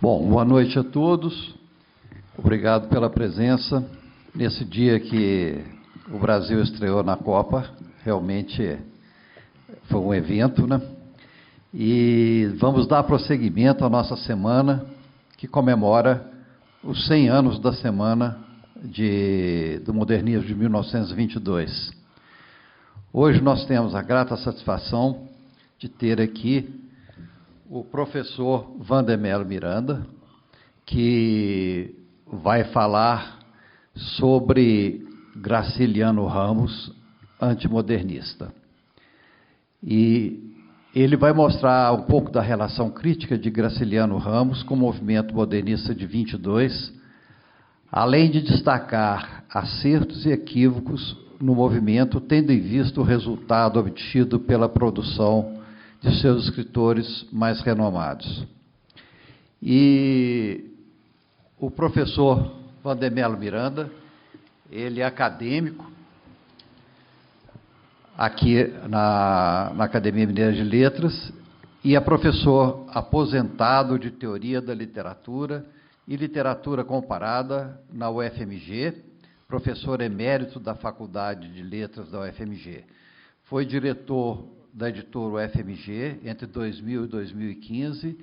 Bom, boa noite a todos. Obrigado pela presença nesse dia que o Brasil estreou na Copa. Realmente foi um evento, né? E vamos dar prosseguimento à nossa semana, que comemora os 100 anos da Semana do Modernismo de 1922. Hoje nós temos a grata satisfação de ter aqui o professor Vandermelo Miranda, que vai falar sobre Graciliano Ramos, antimodernista. E ele vai mostrar um pouco da relação crítica de Graciliano Ramos com o movimento modernista de 22, além de destacar acertos e equívocos no movimento, tendo em vista o resultado obtido pela produção de seus escritores mais renomados. E o professor Vandermelo Miranda, ele é acadêmico aqui na Academia Mineira de Letras e é professor aposentado de Teoria da Literatura e Literatura Comparada na UFMG, professor emérito da Faculdade de Letras da UFMG. Foi diretor da editora UFMG entre 2000 e 2015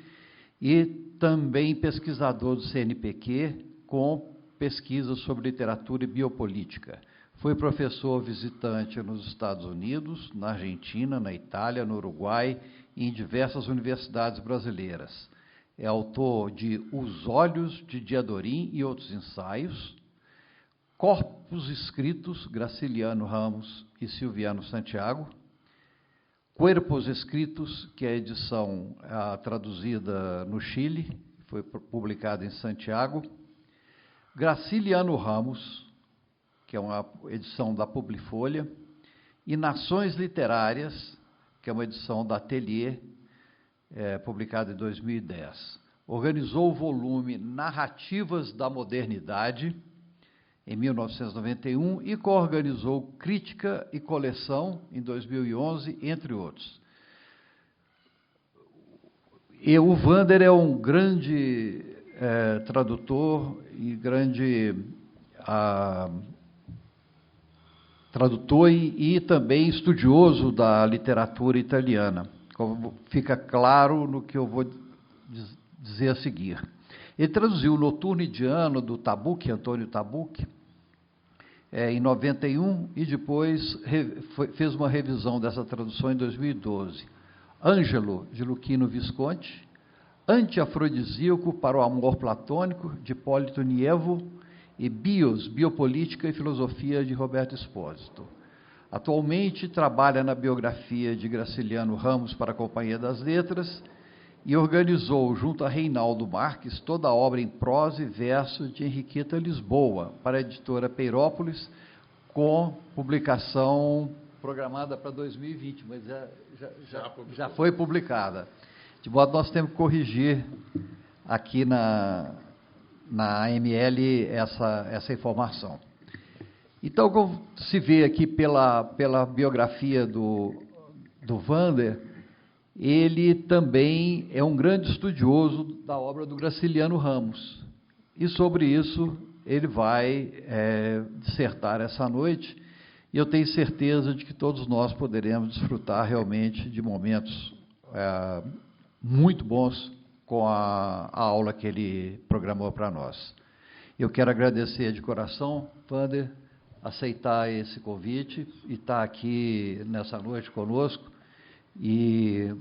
e também pesquisador do CNPq com pesquisas sobre literatura e biopolítica. Foi professor visitante nos Estados Unidos, na Argentina, na Itália, no Uruguai e em diversas universidades brasileiras. É autor de Os Olhos de Diadorim e outros ensaios, Corpos Escritos, Graciliano Ramos e Silviano Santiago, Cuerpos Escritos, que é a edição traduzida no Chile, foi publicada em Santiago, Graciliano Ramos, que é uma edição da Publifolha, e Nações Literárias, que é uma edição da Atelier, publicada em 2010. Organizou o volume Narrativas da Modernidade, em 1991, e coorganizou Crítica e Coleção, em 2011, entre outros. E o Vander é um grande tradutor e grande tradutor e também estudioso da literatura italiana, como fica claro no que eu vou dizer a seguir. Ele traduziu o Noturno Indiano, do Tabucchi, Antônio Tabucchi, em 91, e depois fez uma revisão dessa tradução em 2012. Ângelo, de Luquino Visconti, Antiafrodisíaco para o Amor Platônico, de Hipólito Nievo, e Bios, Biopolítica e Filosofia, de Roberto Espósito. Atualmente trabalha na biografia de Graciliano Ramos para a Companhia das Letras e organizou, junto a Reinaldo Marques, toda a obra em prosa e verso de Henriqueta Lisboa, para a editora Peirópolis, com publicação programada para 2020, mas já foi publicada. De modo que nós temos que corrigir aqui na AML essa informação. Então, como se vê aqui pela biografia do Vander, ele também é um grande estudioso da obra do Graciliano Ramos. E sobre isso ele vai dissertar essa noite, e eu tenho certeza de que todos nós poderemos desfrutar realmente de momentos muito bons com a aula que ele programou para nós. Eu quero agradecer de coração, Vander, aceitar esse convite e estar aqui nessa noite conosco, e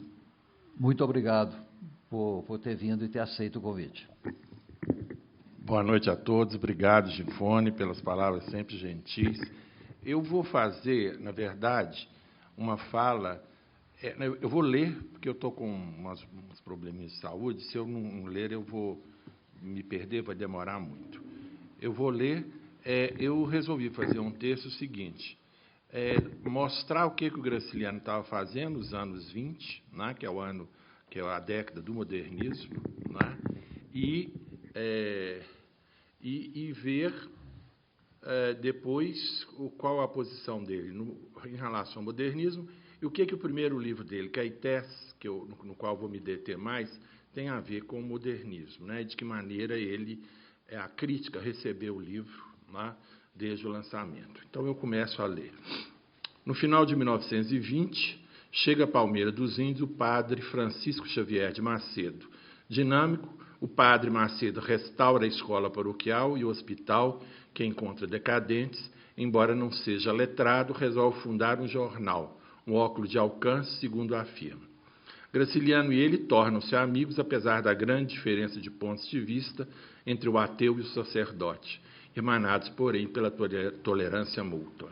muito obrigado por ter vindo e ter aceito o convite. Boa noite a todos, obrigado, Gifone, pelas palavras sempre gentis. Eu vou fazer, na verdade, uma fala. Eu vou ler, porque eu estou com uns probleminhas de saúde. Se eu não ler, eu vou me perder, vai demorar muito. Eu vou ler. Eu resolvi fazer um texto seguinte, mostrar o que o Graciliano estava fazendo nos anos 20, né, que é a década do modernismo, né, e ver depois qual a posição dele em relação ao modernismo. E o que o primeiro livro dele, que é a ITES, no qual vou me deter mais, tem a ver com o modernismo, né? De que maneira a crítica recebeu o livro, né, desde o lançamento. Então, eu começo a ler. No final de 1920, chega a Palmeira dos Índios o padre Francisco Xavier de Macedo. Dinâmico, o padre Macedo restaura a escola paroquial e o hospital, que encontra decadentes. Embora não seja letrado, resolve fundar um jornal, um óculo de alcance, segundo afirma. Graciliano e ele tornam-se amigos, apesar da grande diferença de pontos de vista entre o ateu e o sacerdote, emanados, porém, pela tolerância mútua.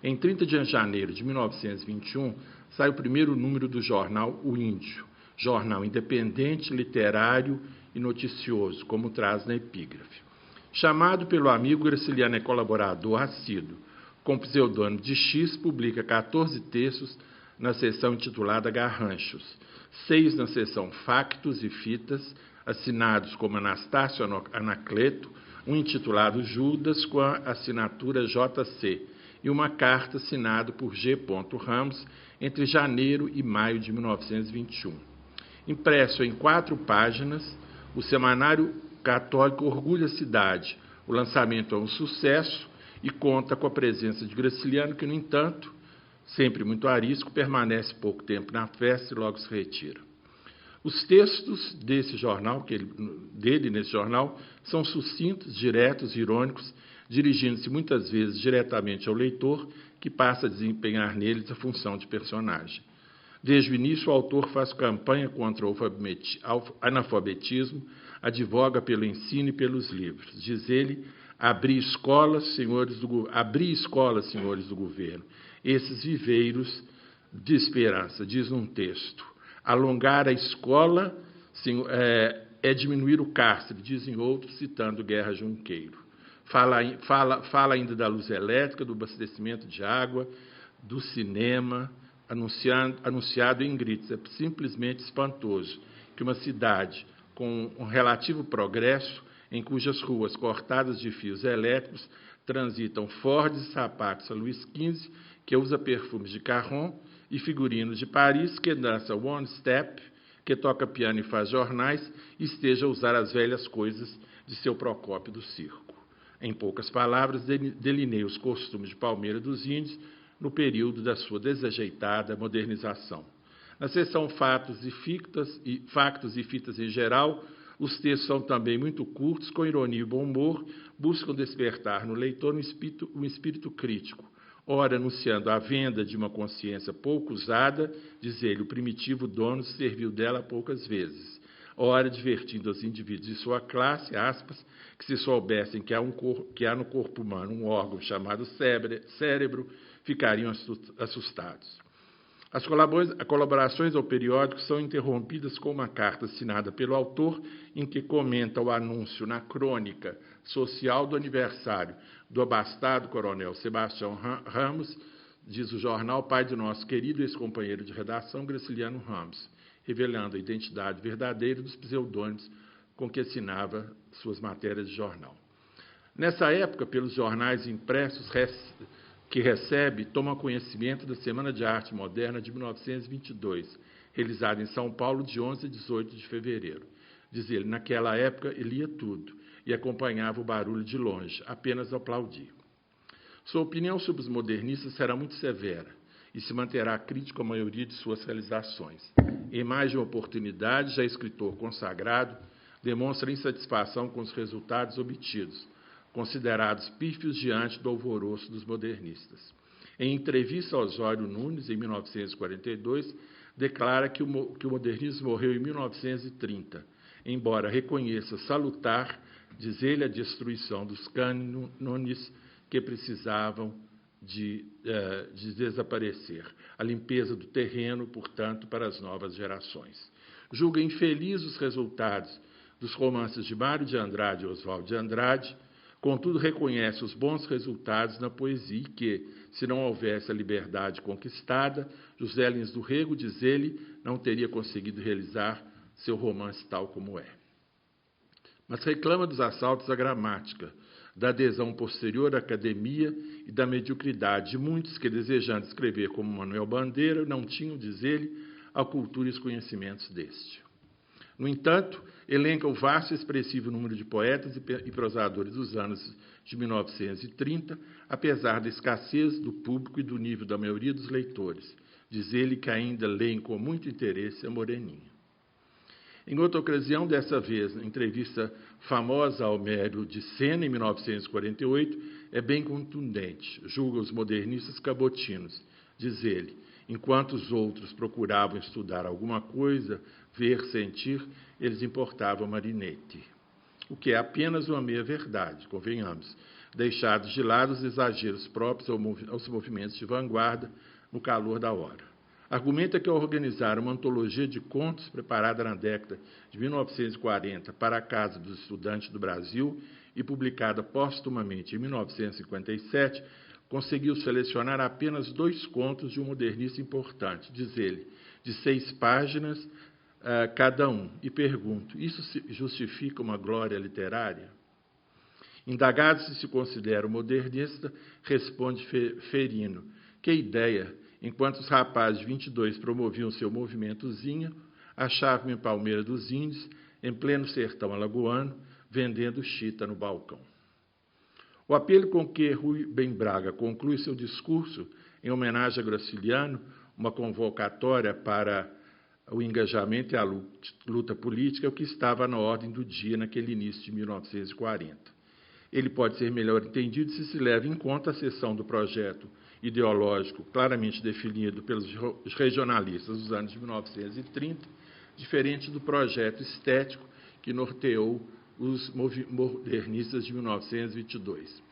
Em 30 de janeiro de 1921, sai o primeiro número do jornal O Índio, jornal independente, literário e noticioso, como traz na epígrafe. Chamado pelo amigo, Graciliano é colaborador assíduo. Com pseudônimo de X, publica 14 textos na seção intitulada Garranchos, 6 na seção Factos e Fitas, assinados como Anastácio Anacleto, um intitulado Judas, com a assinatura JC, e uma carta assinada por G. Ramos entre janeiro e maio de 1921. Impresso em 4 páginas, o semanário católico orgulha a cidade. O lançamento é um sucesso e conta com a presença de Graciliano, que, no entanto, sempre muito arisco, permanece pouco tempo na festa e logo se retira. Os textos desse jornal, dele nesse jornal, são sucintos, diretos, irônicos, dirigindo-se muitas vezes diretamente ao leitor, que passa a desempenhar neles a função de personagem. Desde o início, o autor faz campanha contra o analfabetismo, advoga pelo ensino e pelos livros. Diz ele, abrir escolas, senhores do governo. Esses viveiros de esperança, diz num texto. Alongar a escola é diminuir o cárcere, dizem outros, citando Guerra Junqueiro. Fala ainda da luz elétrica, do abastecimento de água, do cinema, anunciado em gritos. É simplesmente espantoso que uma cidade com um relativo progresso, em cujas ruas cortadas de fios elétricos transitam Fords e sapatos a Luís XV, que usa perfumes de Caron, e figurinos de Paris, que dança One Step, que toca piano e faz jornais, e esteja a usar as velhas coisas de seu Procópio do circo. Em poucas palavras, delineia os costumes de Palmeira dos Índios no período da sua desajeitada modernização. Na seção Factos e Fitas em geral, os textos são também muito curtos, com ironia e bom humor, buscam despertar no leitor um espírito crítico, ora anunciando a venda de uma consciência pouco usada, diz ele, o primitivo dono se serviu dela poucas vezes, ora divertindo os indivíduos de sua classe, aspas, que se soubessem que há no corpo humano um órgão chamado cérebro, ficariam assustados. As colaborações ao periódico são interrompidas com uma carta assinada pelo autor, em que comenta o anúncio na crônica social do aniversário do abastado coronel Sebastião Ramos, diz o jornal, pai de nosso querido ex-companheiro de redação, Graciliano Ramos, revelando a identidade verdadeira dos pseudônimos com que assinava suas matérias de jornal. Nessa época, pelos jornais impressos que recebe, toma conhecimento da Semana de Arte Moderna de 1922, realizada em São Paulo de 11 a 18 de fevereiro. Diz ele, naquela época ele lia tudo e acompanhava o barulho de longe, apenas aplaudia. Sua opinião sobre os modernistas será muito severa e se manterá crítico à maioria de suas realizações. Em mais de uma oportunidade, já escritor consagrado, demonstra insatisfação com os resultados obtidos, considerados pífios diante do alvoroço dos modernistas. Em entrevista a Osório Nunes, em 1942, declara que o modernismo morreu em 1930, embora reconheça salutar, diz ele, a destruição dos cânones que precisavam de desaparecer, a limpeza do terreno, portanto, para as novas gerações. Julga infeliz os resultados dos romances de Mário de Andrade e Oswaldo de Andrade, contudo, reconhece os bons resultados na poesia e que, se não houvesse a liberdade conquistada, José Lins do Rego, diz ele, não teria conseguido realizar seu romance tal como é. Mas reclama dos assaltos à gramática, da adesão posterior à academia e da mediocridade de muitos que, desejando escrever como Manuel Bandeira, não tinham, diz ele, a cultura e os conhecimentos deste. No entanto, elenca o vasto e expressivo número de poetas e prosadores dos anos de 1930, apesar da escassez do público e do nível da maioria dos leitores. Diz ele que ainda leem com muito interesse a Moreninha. Em outra ocasião, dessa vez, na entrevista famosa ao Homero de Sena, em 1948, é bem contundente, julga os modernistas cabotinos. Diz ele, enquanto os outros procuravam estudar alguma coisa, ver, sentir, eles importavam Marinetti. O que é apenas uma meia-verdade, convenhamos, deixados de lado os exageros próprios aos movimentos de vanguarda no calor da hora. Argumenta que ao organizar uma antologia de contos preparada na década de 1940 para a Casa dos Estudantes do Brasil e publicada póstumamente em 1957, conseguiu selecionar apenas 2 contos de um modernista importante, diz ele, de 6 páginas cada um. E pergunto, isso justifica uma glória literária? Indagado se considera um modernista, responde Ferino, que ideia, enquanto os rapazes de 22 promoviam seu movimentozinho, achavam em Palmeira dos Índios, em pleno sertão alagoano, vendendo chita no balcão. O apelo com que Rubem Braga conclui seu discurso em homenagem a Graciliano, uma convocatória para o engajamento e a luta política, é o que estava na ordem do dia naquele início de 1940. Ele pode ser melhor entendido se leva em conta a seção do projeto ideológico claramente definido pelos regionalistas dos anos de 1930, diferente do projeto estético que norteou os modernistas de 1922.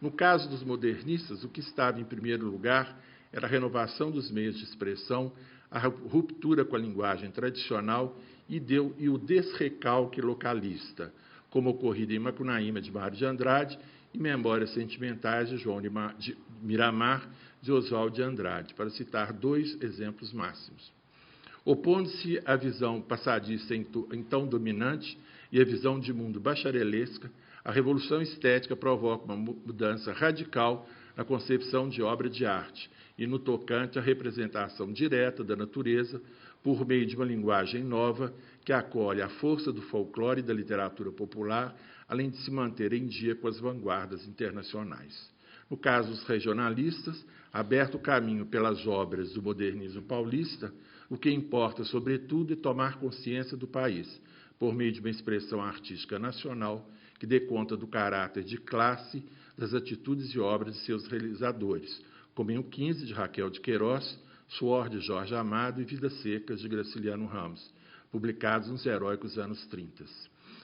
No caso dos modernistas, o que estava em primeiro lugar era a renovação dos meios de expressão, a ruptura com a linguagem tradicional e o desrecalque localista, como ocorrido em Macunaíma, de Mário de Andrade, e Memórias Sentimentais, de João de Miramar, de Oswald de Andrade, para citar 2 exemplos máximos. Opondo-se à visão passadista então dominante e à visão de mundo bacharelesca, a revolução estética provoca uma mudança radical na concepção de obra de arte e no tocante à representação direta da natureza por meio de uma linguagem nova que acolhe a força do folclore e da literatura popular, além de se manter em dia com as vanguardas internacionais. No caso dos regionalistas, aberto o caminho pelas obras do modernismo paulista, o que importa, sobretudo, é tomar consciência do país, por meio de uma expressão artística nacional que dê conta do caráter de classe das atitudes e obras de seus realizadores, como em O 15, de Raquel de Queiroz, Suor, de Jorge Amado e Vidas Secas, de Graciliano Ramos, publicados nos heróicos anos 30.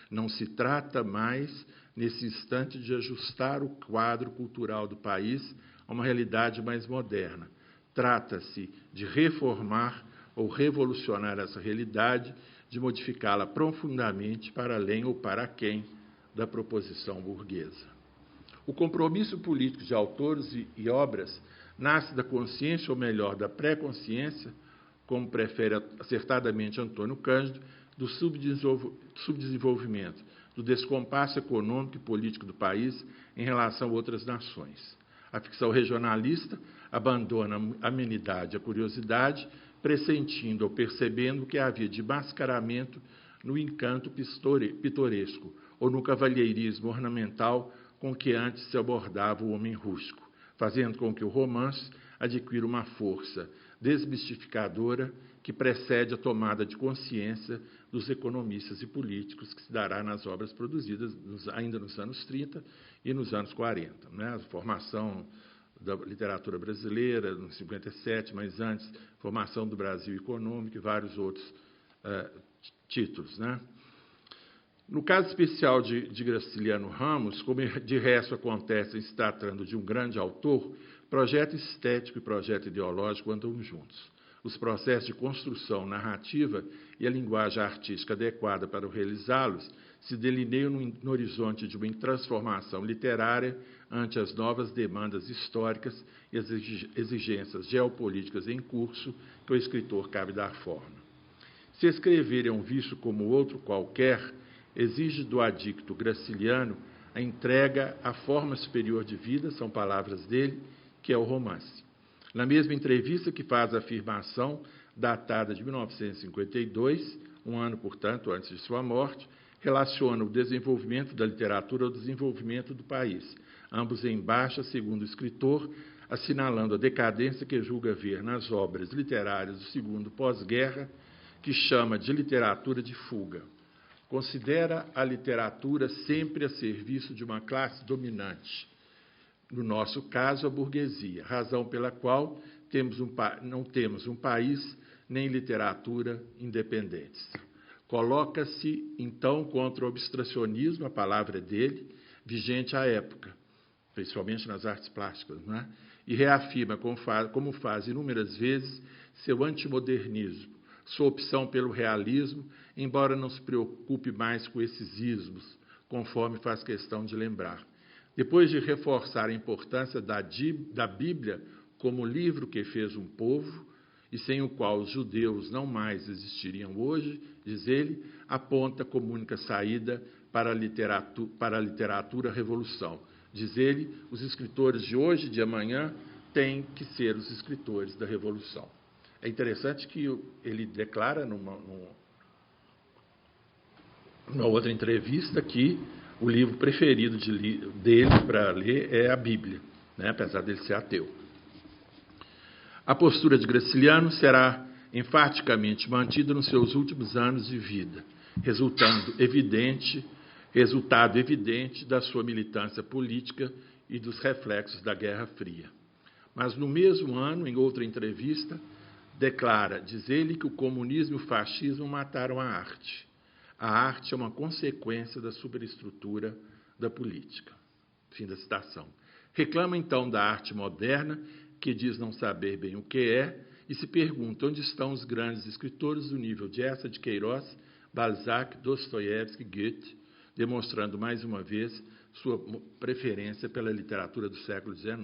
Não se trata mais, nesse instante, de ajustar o quadro cultural do país a uma realidade mais moderna. Trata-se de reformar ou revolucionar essa realidade, de modificá-la profundamente para além ou para quem da proposição burguesa. O compromisso político de autores e obras nasce da consciência, ou melhor, da pré-consciência, como prefere acertadamente Antônio Cândido, do subdesenvolvimento, do descompasso econômico e político do país em relação a outras nações. A ficção regionalista abandona a amenidade e a curiosidade, pressentindo ou percebendo que havia de mascaramento no encanto pitoresco ou no cavalheirismo ornamental com que antes se abordava o homem rústico, fazendo com que o romance adquira uma força desmistificadora que precede a tomada de consciência dos economistas e políticos, que se dará nas obras produzidas ainda nos anos 30 e nos anos 40. Né? A formação da literatura brasileira, em 57, mas antes, formação do Brasil econômico e vários outros títulos. Né? No caso especial de Graciliano Ramos, como de resto acontece em se tratando de um grande autor, projeto estético e projeto ideológico andam juntos. Os processos de construção narrativa e a linguagem artística adequada para realizá-los se delineiam no horizonte de uma transformação literária ante as novas demandas históricas e as exigências geopolíticas em curso que o escritor cabe dar forma. Se escrever é um vício como outro qualquer, exige do adicto graciliano a entrega à forma superior de vida, são palavras dele, que é o romance. Na mesma entrevista que faz a afirmação, datada de 1952, um ano, portanto, antes de sua morte, relaciona o desenvolvimento da literatura ao desenvolvimento do país, ambos em baixa, segundo o escritor, assinalando a decadência que julga ver nas obras literárias do segundo pós-guerra, que chama de literatura de fuga. Considera a literatura sempre a serviço de uma classe dominante, no nosso caso, a burguesia, razão pela qual não temos um país nem literatura independentes. Coloca-se, então, contra o abstracionismo, a palavra dele, vigente à época, principalmente nas artes plásticas, não é? E reafirma, como faz inúmeras vezes, seu antimodernismo, sua opção pelo realismo, embora não se preocupe mais com esses ismos, conforme faz questão de lembrar. Depois de reforçar a importância da Bíblia como livro que fez um povo, e sem o qual os judeus não mais existiriam hoje, diz ele, aponta como única saída para a literatura revolução. Diz ele, os escritores de hoje e de amanhã têm que ser os escritores da revolução. É interessante que ele declara numa outra entrevista que o livro preferido dele para ler é a Bíblia, né, apesar dele ser ateu. A postura de Graciliano será enfaticamente mantida nos seus últimos anos de vida, resultado evidente da sua militância política e dos reflexos da Guerra Fria. Mas no mesmo ano, em outra entrevista, diz ele que o comunismo e o fascismo mataram a arte. A arte é uma consequência da superestrutura da política. Fim da citação. Reclama, então, da arte moderna, que diz não saber bem o que é, e se pergunta onde estão os grandes escritores do nível de Eça de Queiroz, Balzac, Dostoiévski, Goethe, demonstrando mais uma vez sua preferência pela literatura do século XIX.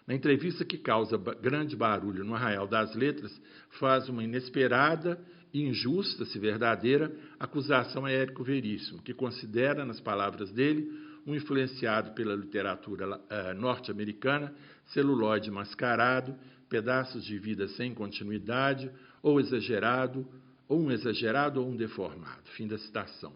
Na entrevista que causa grande barulho no Arraial das Letras, faz uma inesperada e injusta, se verdadeira, acusação a Érico Veríssimo, que considera, nas palavras dele, um influenciado pela literatura norte-americana, celuloide mascarado, pedaços de vida sem continuidade, ou um exagerado ou um deformado. Fim da citação.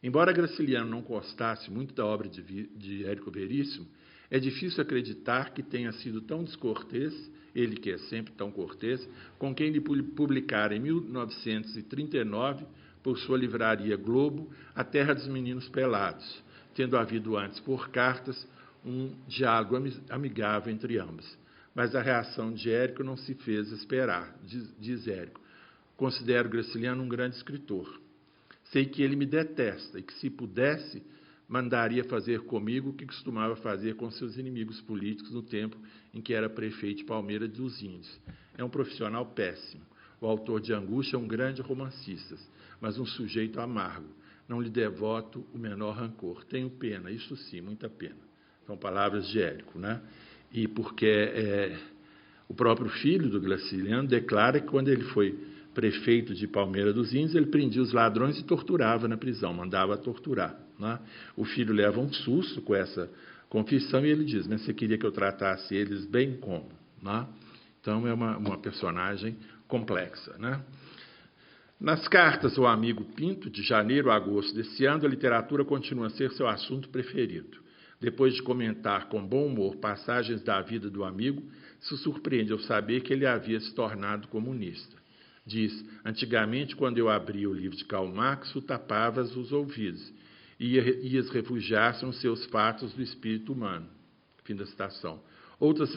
Embora Graciliano não gostasse muito da obra de Érico Veríssimo, é difícil acreditar que tenha sido tão descortês, ele que é sempre tão cortês, com quem lhe publicara em 1939, por sua livraria Globo, A Terra dos Meninos Pelados, tendo havido antes, por cartas, um diálogo amigável entre ambos. Mas a reação de Érico não se fez esperar, diz Érico. Considero Graciliano um grande escritor. Sei que ele me detesta e que, se pudesse, mandaria fazer comigo o que costumava fazer com seus inimigos políticos no tempo em que era prefeito de Palmeira dos Índios. É um profissional péssimo. O autor de Angústia é um grande romancista, mas um sujeito amargo. Não lhe devoto o menor rancor. Tenho pena, isso sim, muita pena. São palavras de Érico, né? E porque o próprio filho do Graciliano declara que quando ele foi prefeito de Palmeira dos Índios, ele prendia os ladrões e torturava na prisão, mandava torturar. Né? O filho leva um susto com essa confissão e ele diz, mas você queria que eu tratasse eles bem como? Né? Então, é uma personagem complexa. Né? Nas cartas ao amigo Pinto, de janeiro a agosto desse ano, a literatura continua a ser seu assunto preferido. Depois de comentar com bom humor passagens da vida do amigo, se surpreende ao saber que ele havia se tornado comunista. Diz, antigamente, quando eu abria o livro de Karl Marx, tu tapavas os ouvidos e ias refugiar-se nos seus fatos do espírito humano. Fim da citação. Outras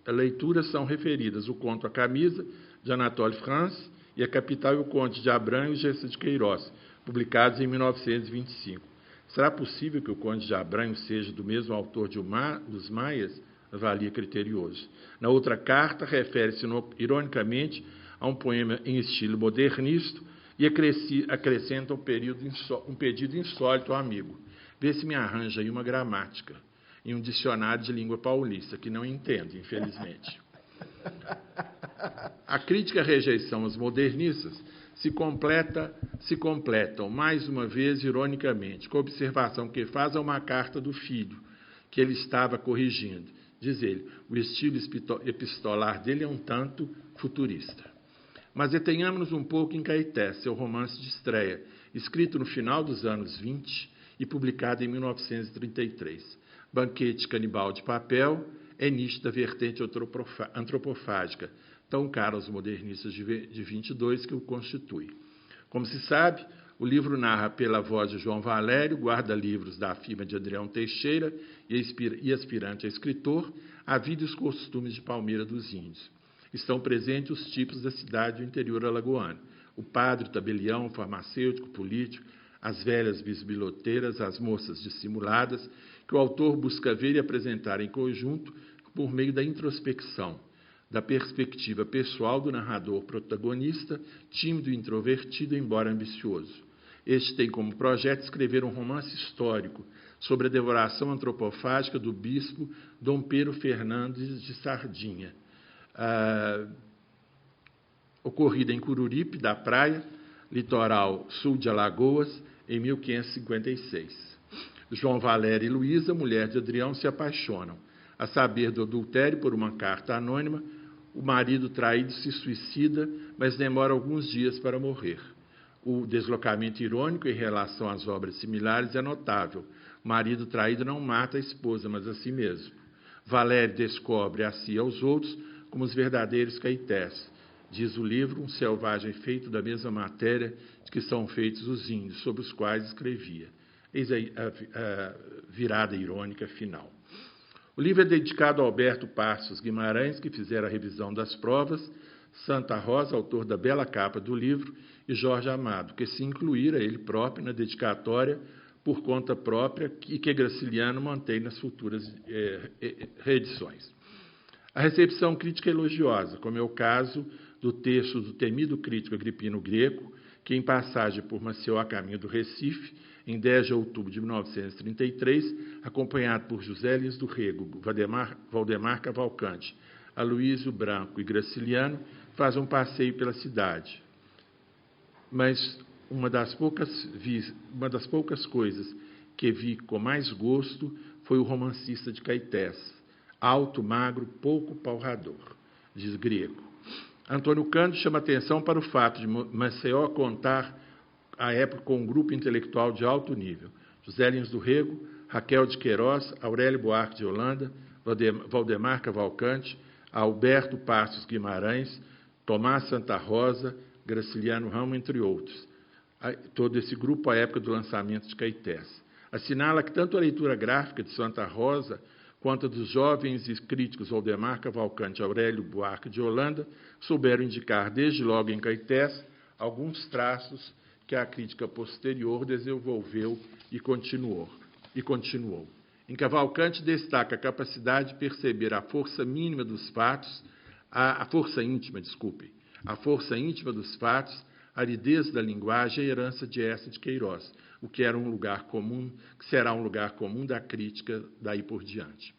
leituras são referidas, o Conto à Camisa, de Anatole France, e A Capital e o Conde de Abrão e o Eça de Queiroz, publicados em 1925. Será possível que o Conde de Abrão seja do mesmo autor dos Maias? Avalia criterioso. Na outra carta, refere-se ironicamente a um poema em estilo modernista e acrescenta um pedido insólito ao amigo. Vê se me arranja aí uma gramática em um dicionário de língua paulista, que não entendo, infelizmente. A crítica e a rejeição aos modernistas se completam, mais uma vez, ironicamente, com a observação que faz a uma carta do filho, que ele estava corrigindo. Diz ele, o estilo epistolar dele é um tanto futurista. Mas detenhamos-nos um pouco em Caetés, seu romance de estreia, escrito no final dos anos 20 e publicado em 1933. Banquete Canibal de Papel é nítida vertente antropofágica, tão cara aos modernistas de 22 que o constitui. Como se sabe, o livro narra pela voz de João Valério, guarda-livros da firma de Adrião Teixeira e aspirante a escritor, a vida e os costumes de Palmeira dos Índios. Estão presentes os tipos da cidade do interior alagoano: o padre, o tabelião, o farmacêutico, o político, as velhas bisbilhoteiras, as moças dissimuladas, que o autor busca ver e apresentar em conjunto por meio da introspecção, da perspectiva pessoal do narrador protagonista, tímido e introvertido, embora ambicioso. Este tem como projeto escrever um romance histórico sobre a devoração antropofágica do bispo Dom Pedro Fernandes de Sardinha, ocorrida em Cururipe da Praia, litoral sul de Alagoas, em 1556. João Valério e Luísa, mulher de Adrião, se apaixonam. A saber do adultério por uma carta anônima, o marido traído se suicida, mas demora alguns dias para morrer. O deslocamento irônico em relação às obras similares é notável. O marido traído não mata a esposa, mas a si mesmo. Valério descobre a si e aos outros como os verdadeiros caetés. Diz o livro, um selvagem feito da mesma matéria de que são feitos os índios, sobre os quais escrevia. Eis a virada irônica final. O livro é dedicado a Alberto Passos Guimarães, que fizera a revisão das provas, Santa Rosa, autor da bela capa do livro, e Jorge Amado, que se incluíra ele próprio na dedicatória por conta própria e que Graciliano mantém nas futuras reedições. A recepção crítica é elogiosa, como é o caso do texto do temido crítico Agripino Greco, que, em passagem por Maceió a caminho do Recife, em 10 de outubro de 1933, acompanhado por José Lins do Rego, Valdemar Cavalcante, Aloísio Branco e Graciliano, faz um passeio pela cidade. Mas uma das poucas coisas que vi com mais gosto foi o romancista de Caetés, alto, magro, pouco palrador, diz Grego. Antônio Cândido chama atenção para o fato de Maceió contar à época com um grupo intelectual de alto nível: José Lins do Rego, Raquel de Queiroz, Aurélio Buarque de Holanda, Valdemar Cavalcante, Alberto Passos Guimarães, Tomás Santa Rosa, Graciliano Ramos, entre outros. Todo esse grupo à época do lançamento de Caetés. Assinala que tanto a leitura gráfica de Santa Rosa quanto a dos jovens e críticos Valdemar Cavalcante e Aurélio Buarque de Holanda souberam indicar, desde logo em Caetés, alguns traços que a crítica posterior desenvolveu e continuou. Em Cavalcante destaca a capacidade de perceber a força íntima dos fatos, a força íntima dos fatos, a aridez da linguagem e a herança de essa de Queiroz, o que era um lugar comum, que será um lugar comum da crítica daí por diante.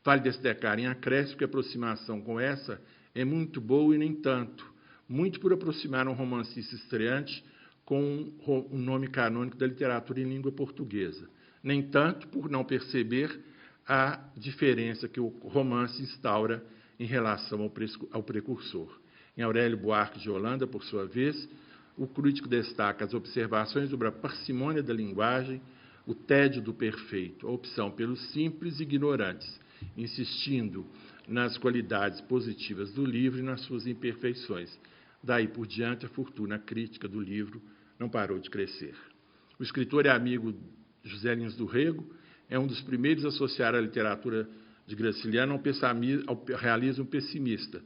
Vale destacar em acréscimo que a aproximação com essa é muito boa e nem tanto, muito por aproximar um romancista estreante com um nome canônico da literatura em língua portuguesa, nem tanto por não perceber a diferença que o romance instaura em relação ao precursor. Em Aurélio Buarque de Holanda, por sua vez, o crítico destaca as observações sobre a parcimônia da linguagem, o tédio do perfeito, a opção pelos simples e ignorantes, insistindo nas qualidades positivas do livro e nas suas imperfeições. Daí por diante, a fortuna crítica do livro não parou de crescer. O escritor e amigo José Lins do Rego é um dos primeiros a associar a literatura de Graciliano ao realismo pessimista,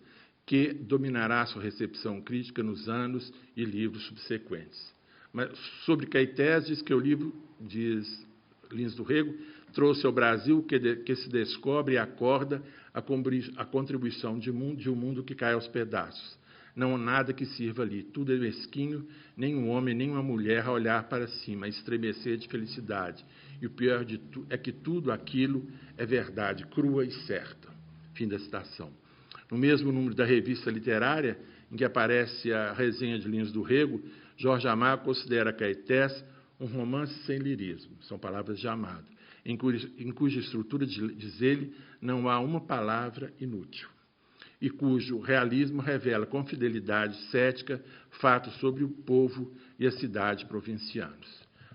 que dominará sua recepção crítica nos anos e livros subsequentes. Mas sobre Caetés, diz que o livro, diz Lins do Rego, trouxe ao Brasil que se descobre e acorda a contribuição de um mundo que cai aos pedaços. Não há nada que sirva ali, tudo é mesquinho, nem um homem, nem uma mulher a olhar para cima, a estremecer de felicidade. E o pior de tudo é que tudo aquilo é verdade crua e certa. Fim da citação. No mesmo número da revista literária, em que aparece a resenha de Lins do Rego, Jorge Amado considera Caetés um romance sem lirismo, são palavras de Amado, em cuja estrutura, diz ele, não há uma palavra inútil. e cujo realismo revela com fidelidade cética fatos sobre o povo e a cidade provincianos.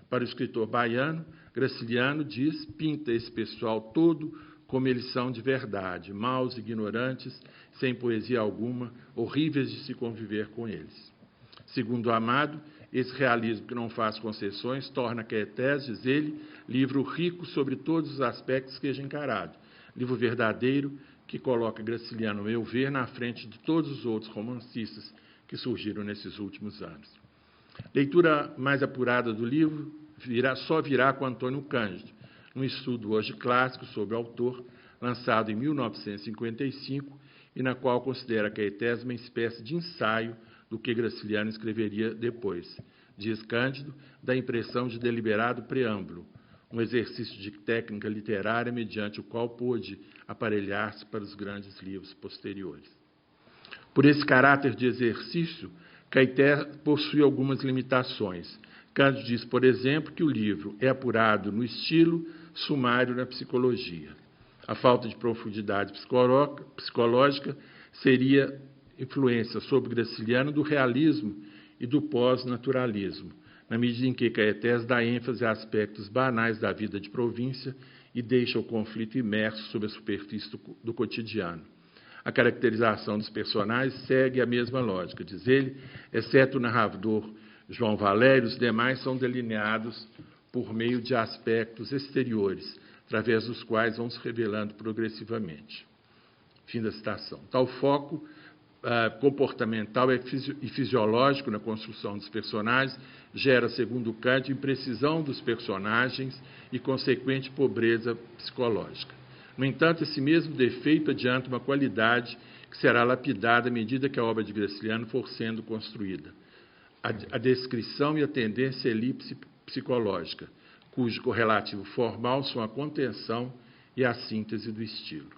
Para o escritor baiano, Graciliano diz: pinta esse pessoal todo como eles são de verdade, maus, ignorantes, sem poesia alguma, horríveis de se conviver com eles. Segundo Amado, esse realismo que não faz concessões torna Caetés, diz ele, livro rico sobre todos os aspectos que seja encarado, livro verdadeiro que coloca Graciliano, ao meu ver, na frente de todos os outros romancistas que surgiram nesses últimos anos. Leitura mais apurada do livro só virá com Antônio Cândido, num estudo hoje clássico sobre o autor, lançado em 1955, e na qual considera Caetés uma espécie de ensaio do que Graciliano escreveria depois. Diz Cândido, da impressão de deliberado preâmbulo, um exercício de técnica literária mediante o qual pôde aparelhar-se para os grandes livros posteriores. Por esse caráter de exercício, Caetés possui algumas limitações. Cândido diz, por exemplo, que o livro é apurado no estilo, sumário na psicologia. A falta de profundidade psicológica seria influência sobre Graciliano do realismo e do pós-naturalismo, na medida em que Caetés dá ênfase a aspectos banais da vida de província e deixa o conflito imerso sob a superfície do cotidiano. A caracterização dos personagens segue a mesma lógica, diz ele, exceto o narrador João Valério, os demais são delineados por meio de aspectos exteriores, através dos quais vão se revelando progressivamente. Fim da citação. Tal foco comportamental e fisiológico na construção dos personagens gera, segundo Kant, imprecisão dos personagens e consequente pobreza psicológica. No entanto, esse mesmo defeito adianta uma qualidade que será lapidada à medida que a obra de Graciliano for sendo construída: a descrição e a tendência elipse psicológica, cujo correlativo formal são a contenção e a síntese do estilo.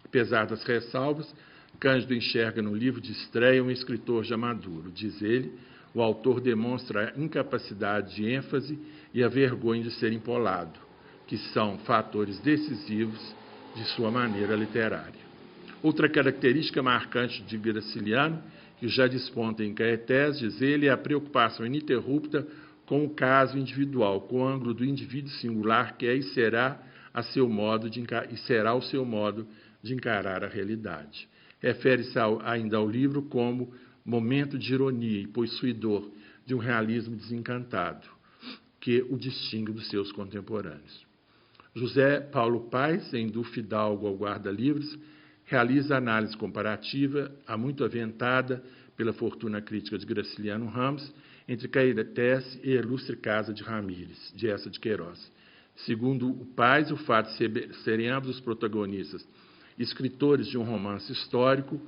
Apesar das ressalvas, Cândido enxerga no livro de estreia um escritor já maduro. Diz ele, o autor demonstra a incapacidade de ênfase e a vergonha de ser empolado, que são fatores decisivos de sua maneira literária. Outra característica marcante de Graciliano, que já desponta em Caetés, diz ele, é a preocupação ininterrupta com o caso individual, com o ângulo do indivíduo singular que é e será o seu modo de encarar a realidade. Refere-se ainda ao livro como momento de ironia e possuidor de um realismo desencantado, que o distingue dos seus contemporâneos. José Paulo Paes, em Do Fidalgo ao Guarda-Livros, realiza análise comparativa, há muito aventada pela fortuna crítica de Graciliano Ramos, entre Caetés e a ilustre casa de Ramírez, de Eça de Queiroz. Segundo o Paes, o fato de serem ambos os protagonistas escritores de um romance histórico,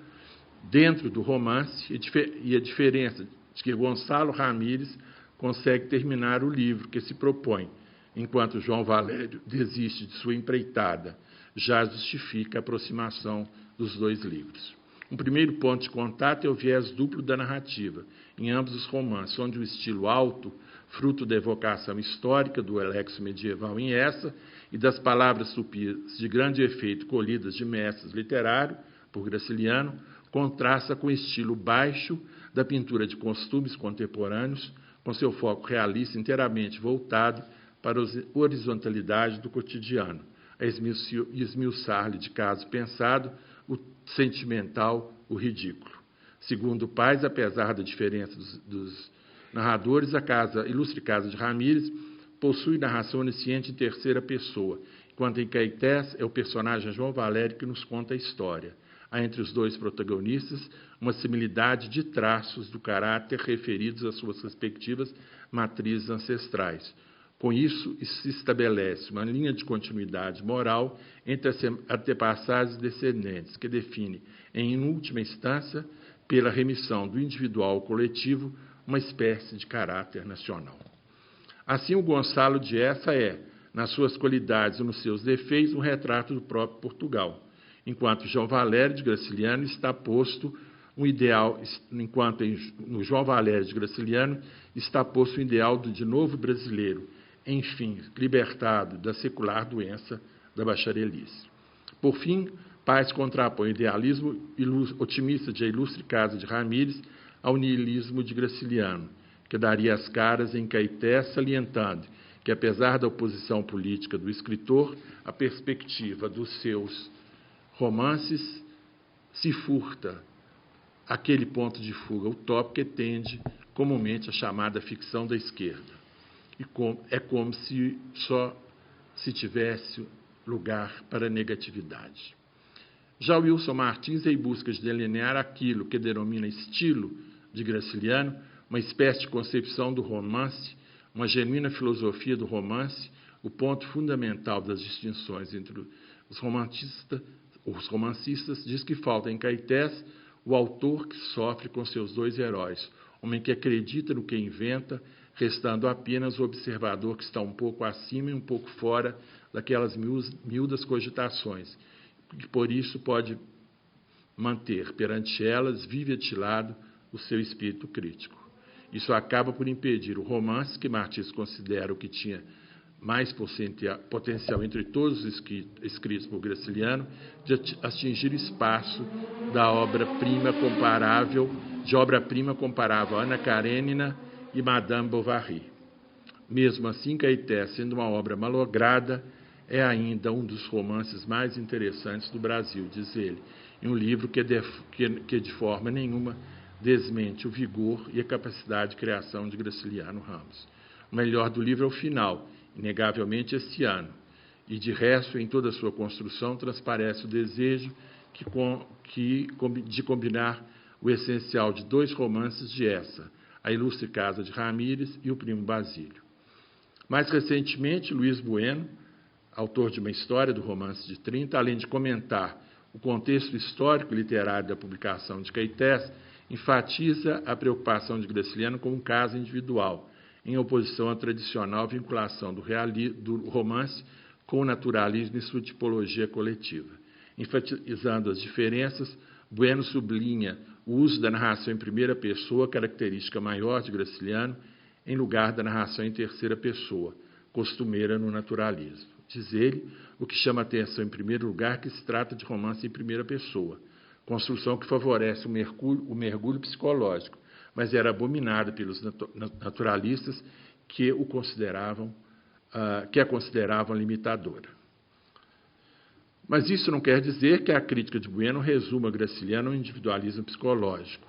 dentro do romance, e a diferença de que Gonçalo Ramírez consegue terminar o livro que se propõe, enquanto João Valério desiste de sua empreitada, já justifica a aproximação dos dois livros. Um primeiro ponto de contato é o viés duplo da narrativa, em ambos os romances, onde o estilo alto, fruto da evocação histórica do Elexo medieval em Eça e das palavras supias de grande efeito colhidas de mestres literários, por Graciliano, contrasta com o estilo baixo da pintura de costumes contemporâneos, com seu foco realista inteiramente voltado para a horizontalidade do cotidiano, a esmiuçar-lhe de caso pensado o sentimental, o ridículo. Segundo Paes, apesar da diferença dos narradores, a ilustre casa de Ramírez possui narração onisciente em terceira pessoa, enquanto em Caetés é o personagem João Valério que nos conta a história. Há entre os dois protagonistas uma similaridade de traços do caráter referidos às suas respectivas matrizes ancestrais. Com isso, se estabelece uma linha de continuidade moral entre as antepassados e descendentes, que define, em última instância, pela remissão do individual ao coletivo, uma espécie de caráter nacional. Assim, o Gonçalo de Eça é, nas suas qualidades e nos seus defeitos, um retrato do próprio Portugal, enquanto João Valério de Graciliano está posto um ideal, enquanto no João Valério de Graciliano está posto o ideal de novo brasileiro, enfim, libertado da secular doença da bacharelice. Por fim, Paes contrapõe o idealismo otimista de A Ilustre Casa de Ramírez ao niilismo de Graciliano, que daria as caras em Caeté, salientando que, apesar da oposição política do escritor, a perspectiva dos seus romances se furta aquele ponto de fuga utópico que tende comumente a chamada ficção da esquerda. E é como se só se tivesse lugar para a negatividade. Já Wilson Martins é em busca de delinear aquilo que denomina estilo de Graciliano, uma espécie de concepção do romance, uma genuína filosofia do romance, o ponto fundamental das distinções entre os romancistas, diz que falta em Caetés o autor que sofre com seus dois heróis, homem que acredita no que inventa, restando apenas o observador que está um pouco acima e um pouco fora daquelas miúdas cogitações, e por isso pode manter perante elas, vive atilado, o seu espírito crítico. Isso acaba por impedir o romance, que Martins considera o que tinha mais potencial entre todos os escritos por Graciliano, de atingir o espaço da obra-prima comparável a Ana Karenina e Madame Bovary. Mesmo assim, Caeté, sendo uma obra malograda, é ainda um dos romances mais interessantes do Brasil, diz ele, em um livro que de forma nenhuma desmente o vigor e a capacidade de criação de Graciliano Ramos. O melhor do livro é o final, inegavelmente esse-ano, e de resto, em toda a sua construção, transparece o desejo de combinar o essencial de dois romances de essa, A Ilustre Casa de Ramírez e O Primo Basílio. Mais recentemente, Luiz Bueno, autor de uma história do romance de 30, além de comentar o contexto histórico e literário da publicação de Caetés, enfatiza a preocupação de Graciliano com um caso individual, em oposição à tradicional vinculação do romance com o naturalismo e sua tipologia coletiva. Enfatizando as diferenças, Bueno sublinha o uso da narração em primeira pessoa, característica maior de Graciliano, em lugar da narração em terceira pessoa, costumeira no naturalismo. Diz ele, o que chama atenção em primeiro lugar que se trata de romance em primeira pessoa, construção que favorece o mergulho psicológico, mas era abominada pelos naturalistas que a consideravam limitadora. Mas isso não quer dizer que a crítica de Bueno resuma Graciliano ao individualismo psicológico.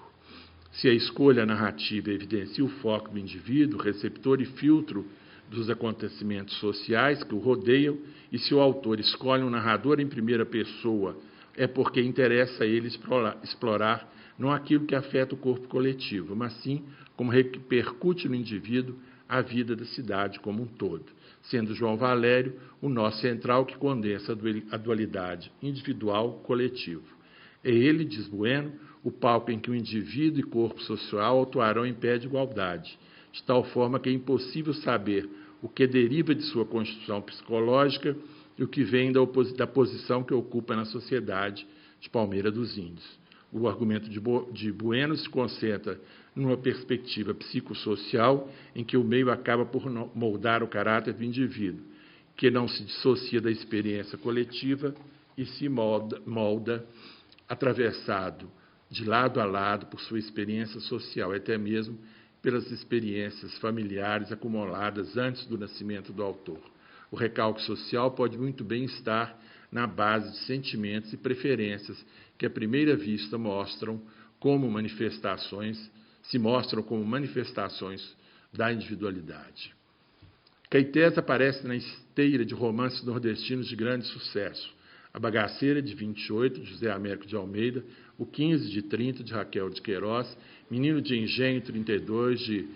Se a escolha narrativa evidencia o foco do indivíduo, receptor e filtro dos acontecimentos sociais que o rodeiam, e se o autor escolhe um narrador em primeira pessoa, é porque interessa a ele explorar não aquilo que afeta o corpo coletivo, mas sim como repercute no indivíduo a vida da cidade como um todo, sendo João Valério o nó central que condensa a dualidade individual-coletivo. É ele, diz Bueno, o palco em que o indivíduo e corpo social atuarão em pé de igualdade, de tal forma que é impossível saber o que deriva de sua constituição psicológica e o que vem da posição que ocupa na sociedade de Palmeira dos Índios. O argumento de Bueno se concentra numa perspectiva psicossocial em que o meio acaba por moldar o caráter do indivíduo, que não se dissocia da experiência coletiva e se molda atravessado de lado a lado por sua experiência social, até mesmo pelas experiências familiares acumuladas antes do nascimento do autor. O recalque social pode muito bem estar na base de sentimentos e preferências que, à primeira vista, se mostram como manifestações da individualidade. Caetés aparece na esteira de romances nordestinos de grande sucesso. A Bagaceira, de 28, de José Américo de Almeida, O 15, de 30, de Raquel de Queiroz, Menino de Engenho, 32, de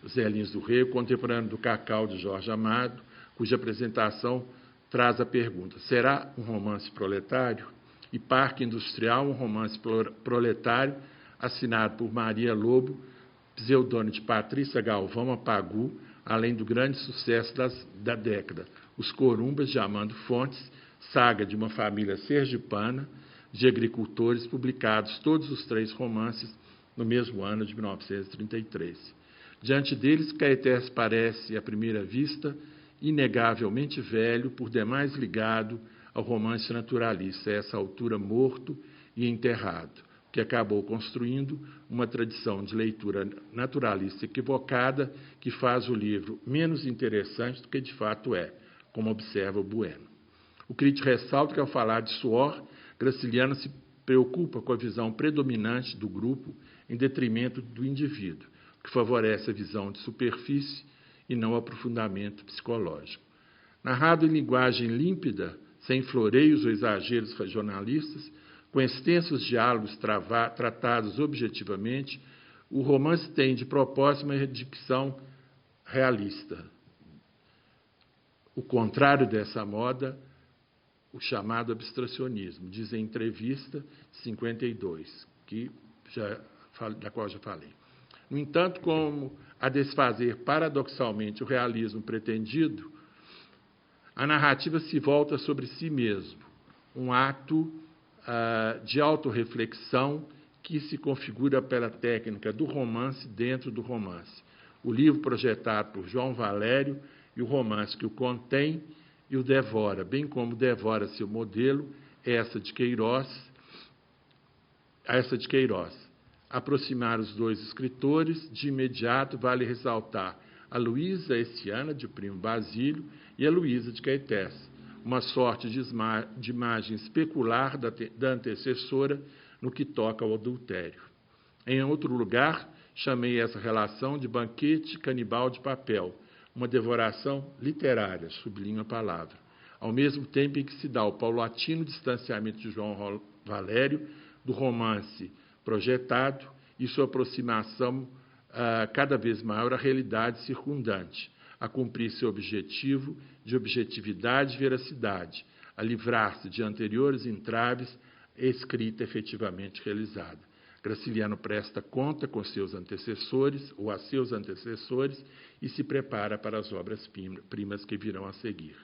Zé Lins do Rego, Contemporâneo do Cacau, de Jorge Amado, cuja apresentação traz a pergunta: será um romance proletário? E Parque Industrial, um romance proletário, assinado por Maria Lobo, pseudônimo de Patrícia Galvão Apagu, além do grande sucesso da década, Os Corumbas, de Amando Fontes, saga de uma família sergipana de agricultores, publicados todos os três romances no mesmo ano de 1933. Diante deles, Caetés parece, à primeira vista, inegavelmente velho, por demais ligado ao romance naturalista, a essa altura morto e enterrado, que acabou construindo uma tradição de leitura naturalista equivocada que faz o livro menos interessante do que de fato é, como observa o Bueno. O crítico ressalta que, ao falar de suor, Graciliano se preocupa com a visão predominante do grupo em detrimento do indivíduo, que favorece a visão de superfície e não o aprofundamento psicológico. Narrado em linguagem límpida, sem floreios ou exageros regionalistas, com extensos diálogos tratados objetivamente, o romance tem de propósito uma dicção realista. O contrário dessa moda, o chamado abstracionismo, diz em entrevista 52, da qual já falei. No entanto, como a desfazer paradoxalmente o realismo pretendido, a narrativa se volta sobre si mesmo, um ato de autorreflexão que se configura pela técnica do romance dentro do romance. O livro projetado por João Valério e o romance que o contém e o devora, bem como devora seu modelo, essa de Queiroz. Aproximar os dois escritores, de imediato vale ressaltar a Luísa Essiana, de Primo Basílio, e a Luísa de Caetés, uma sorte de imagem especular da antecessora no que toca ao adultério. Em outro lugar, chamei essa relação de banquete canibal de papel, uma devoração literária, sublinho a palavra, ao mesmo tempo em que se dá o paulatino distanciamento de João Valério do romance projetado e sua aproximação cada vez maior à realidade circundante, a cumprir seu objetivo de objetividade e veracidade, a livrar-se de anteriores entraves, escrita efetivamente realizada. Graciliano presta conta com seus antecessores, ou a seus antecessores, e se prepara para as obras-primas que virão a seguir.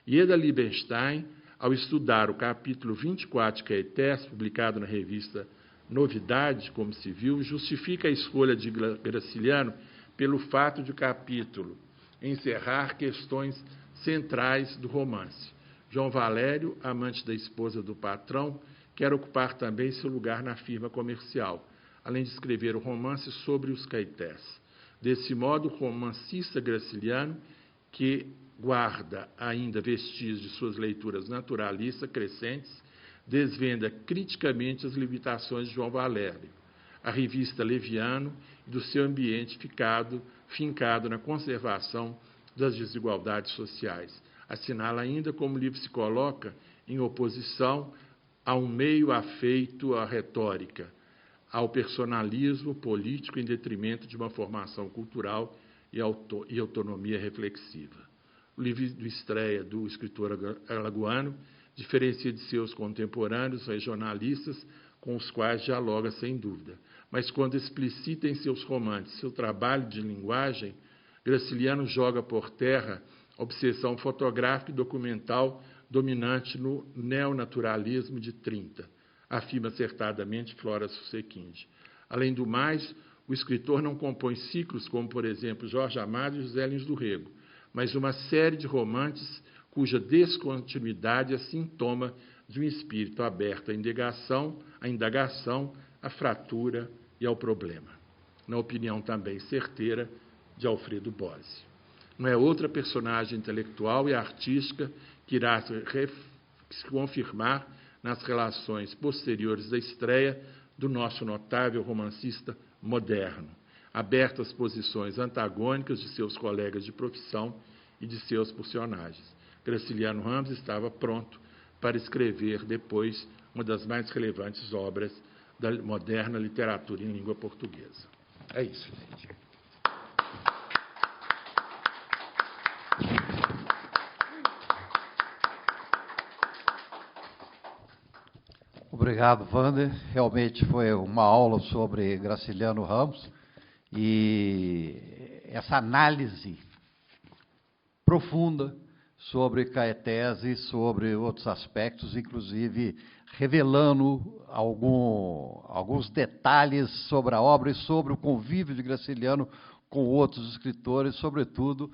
Ieda Liebenstein, ao estudar o capítulo 24 de Caetés, publicado na revista Novidade, como se viu, justifica a escolha de Graciliano pelo fato de o capítulo encerrar questões centrais do romance. João Valério, amante da esposa do patrão, quer ocupar também seu lugar na firma comercial, além de escrever o romance sobre os Caetés. Desse modo, o romancista Graciliano, que guarda ainda vestígios de suas leituras naturalistas crescentes, desvenda criticamente as limitações de João Valério, a revista Leviano e do seu ambiente fincado na conservação das desigualdades sociais. Assinala ainda como o livro se coloca em oposição a um meio afeito à retórica, ao personalismo político em detrimento de uma formação cultural e autonomia reflexiva. O livro de estreia do escritor alagoano diferencia de seus contemporâneos regionalistas, com os quais dialoga sem dúvida. Mas quando explicita em seus romances seu trabalho de linguagem, Graciliano joga por terra a obsessão fotográfica e documental dominante no neonaturalismo de 30, afirma acertadamente Flora Susequinde. Além do mais, o escritor não compõe ciclos como, por exemplo, Jorge Amado e José Lins do Rego, mas uma série de romances cuja descontinuidade é sintoma de um espírito aberto à indagação, à fratura e ao problema. Na opinião também certeira de Alfredo Bose. Não é outra personagem intelectual e artística que irá se confirmar nas relações posteriores da estreia do nosso notável romancista moderno, aberto às posições antagônicas de seus colegas de profissão e de seus personagens. Graciliano Ramos estava pronto para escrever depois uma das mais relevantes obras da moderna literatura em língua portuguesa. É isso, gente. Obrigado, Wander. Realmente foi uma aula sobre Graciliano Ramos e essa análise profunda sobre Caetés e sobre outros aspectos, inclusive revelando alguns detalhes sobre a obra e sobre o convívio de Graciliano com outros escritores, sobretudo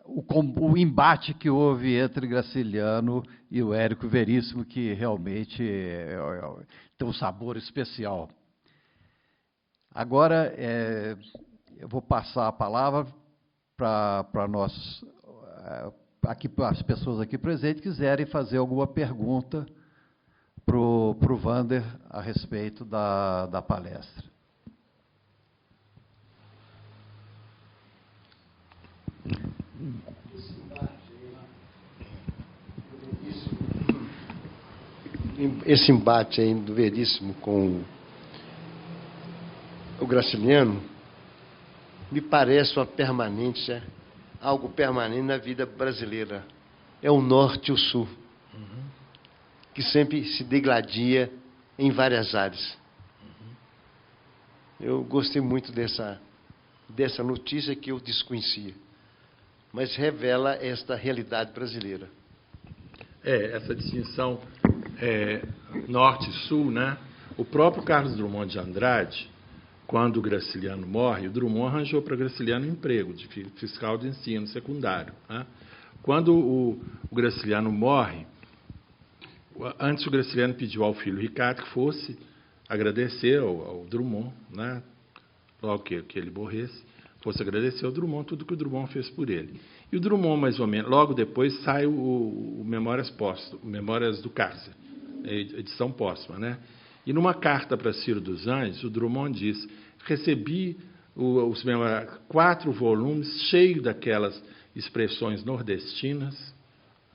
o embate que houve entre Graciliano e o Érico Veríssimo, que realmente tem um sabor especial. Agora, eu vou passar a palavra para nós, aqui, para as pessoas aqui presentes, que quiserem fazer alguma pergunta para o Wander a respeito da palestra. Esse embate aí do Veríssimo com o Graciliano me parece uma permanência, algo permanente na vida brasileira. É o norte e o sul, que sempre se degladia em várias áreas. Eu gostei muito dessa notícia que eu desconhecia, mas revela esta realidade brasileira. Essa distinção norte e sul, né? O próprio Carlos Drummond de Andrade, quando o Graciliano morre, o Drummond arranjou para Graciliano um emprego de fiscal de ensino secundário, né? Quando o Graciliano morre, antes o Graciliano pediu ao filho Ricardo que fosse agradecer ao Drummond, né? Logo que ele morresse, fosse agradecer ao Drummond tudo que o Drummond fez por ele. E o Drummond, mais ou menos, logo depois sai o Memórias do Cárcere, edição póstuma, né? E numa carta para Ciro dos Anjos, o Drummond diz: recebi os 4 volumes cheios daquelas expressões nordestinas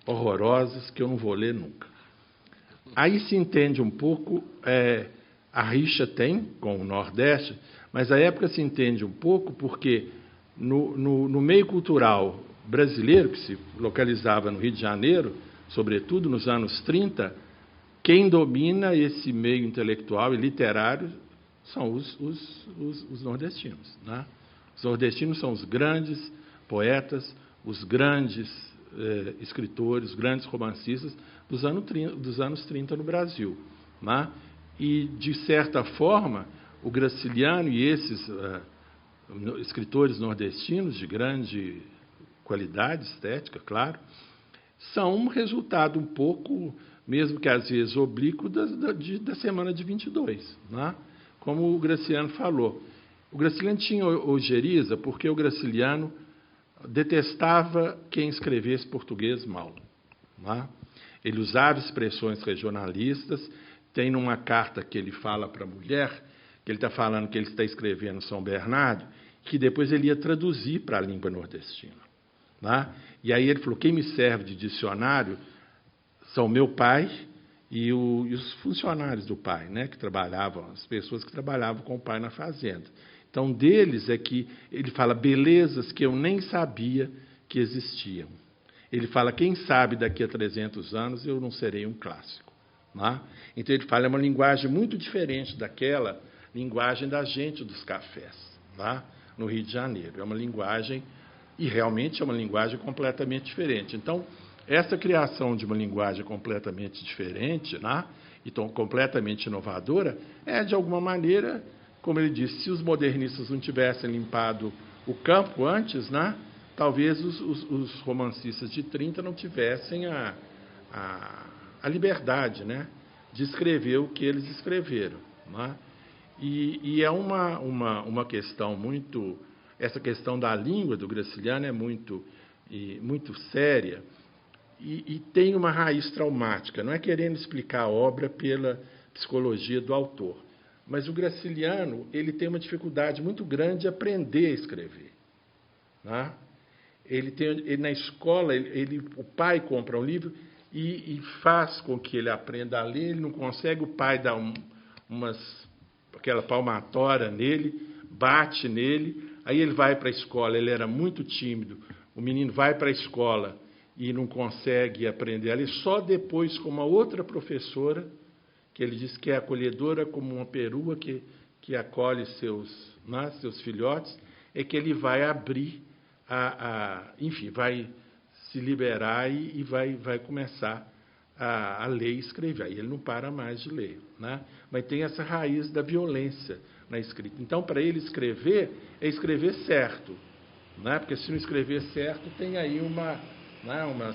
horrorosas que eu não vou ler nunca. Aí se entende um pouco, a rixa tem com o Nordeste, mas a época se entende um pouco porque no meio cultural brasileiro, que se localizava no Rio de Janeiro, sobretudo nos anos 30, quem domina esse meio intelectual e literário são os nordestinos, né? Os nordestinos são os grandes poetas, os grandes escritores, os grandes romancistas dos anos 30 no Brasil, né? E, de certa forma, o Graciliano e esses escritores nordestinos de grande qualidade estética, claro, são um resultado um pouco, mesmo que às vezes oblíquo, da Semana de 22, né? Como o Graciliano falou. O Graciliano tinha ojeriza porque o Graciliano detestava quem escrevesse português mal, né? Ele usava expressões regionalistas. Tem numa carta que ele fala para a mulher, que ele está falando que ele está escrevendo São Bernardo, que depois ele ia traduzir para a língua nordestina, né? E aí ele falou: quem me serve de dicionário são meu pai e os funcionários do pai, né, que trabalhavam, as pessoas que trabalhavam com o pai na fazenda. Então, deles é que ele fala belezas que eu nem sabia que existiam. Ele fala: quem sabe daqui a 300 anos eu não serei um clássico, né? Então, ele fala, é uma linguagem muito diferente daquela linguagem da gente dos cafés, né, no Rio de Janeiro. É uma linguagem, e realmente é uma linguagem completamente diferente. Então, essa criação de uma linguagem completamente diferente, né, e completamente inovadora, de alguma maneira, como ele disse, se os modernistas não tivessem limpado o campo antes, né, talvez os romancistas de 30 não tivessem a liberdade, né, de escrever o que eles escreveram, né? E é uma questão muito... Essa questão da língua do Graciliano é muito séria e tem uma raiz traumática. Não é querendo explicar a obra pela psicologia do autor, mas o Graciliano ele tem uma dificuldade muito grande de aprender a escrever, né? Ele na escola, o pai compra um livro e faz com que ele aprenda a ler, ele não consegue, o pai dá aquela palmatória nele, bate nele, aí ele vai para a escola, ele era muito tímido, o menino vai para a escola e não consegue aprender a ler, só depois com uma outra professora, que ele diz que é acolhedora como uma perua que acolhe seus filhotes, é que ele vai abrir, enfim, vai se liberar e vai começar a ler e escrever. Aí ele não para mais de ler, né? Mas tem essa raiz da violência na escrita. Então, para ele escrever, é escrever certo, né? Porque se não escrever certo, tem aí uma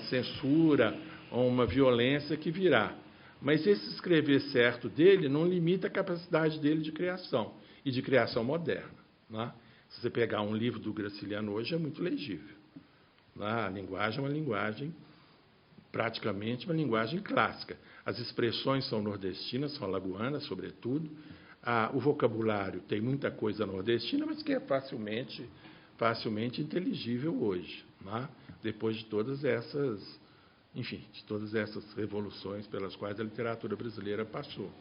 censura ou uma violência que virá. Mas esse escrever certo dele não limita a capacidade dele de criação, e de criação moderna, né? Se você pegar um livro do Graciliano hoje, é muito legível, né? A linguagem é uma linguagem, praticamente uma linguagem clássica. As expressões são nordestinas, são alagoanas, sobretudo. O vocabulário tem muita coisa nordestina, mas que é facilmente inteligível hoje, né? Depois de todas essas revoluções pelas quais a literatura brasileira passou,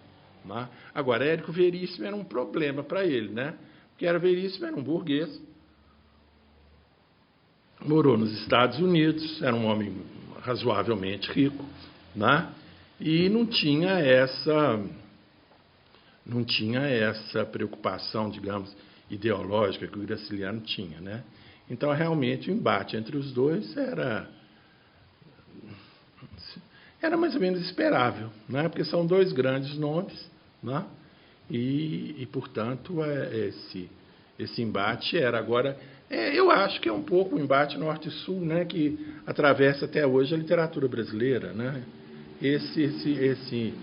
né? Agora, Érico Veríssimo era um problema para ele, né? Porque Veríssimo era um burguês, morou nos Estados Unidos, era um homem razoavelmente rico, né? E não tinha essa preocupação, digamos, ideológica que o Graciliano tinha, né? Então, realmente, o embate entre os dois era mais ou menos esperável, né? Porque são dois grandes nomes, né? E portanto, esse embate era. Agora, eu acho que é um pouco o embate norte-sul, né? Que atravessa até hoje a literatura brasileira, né? Esse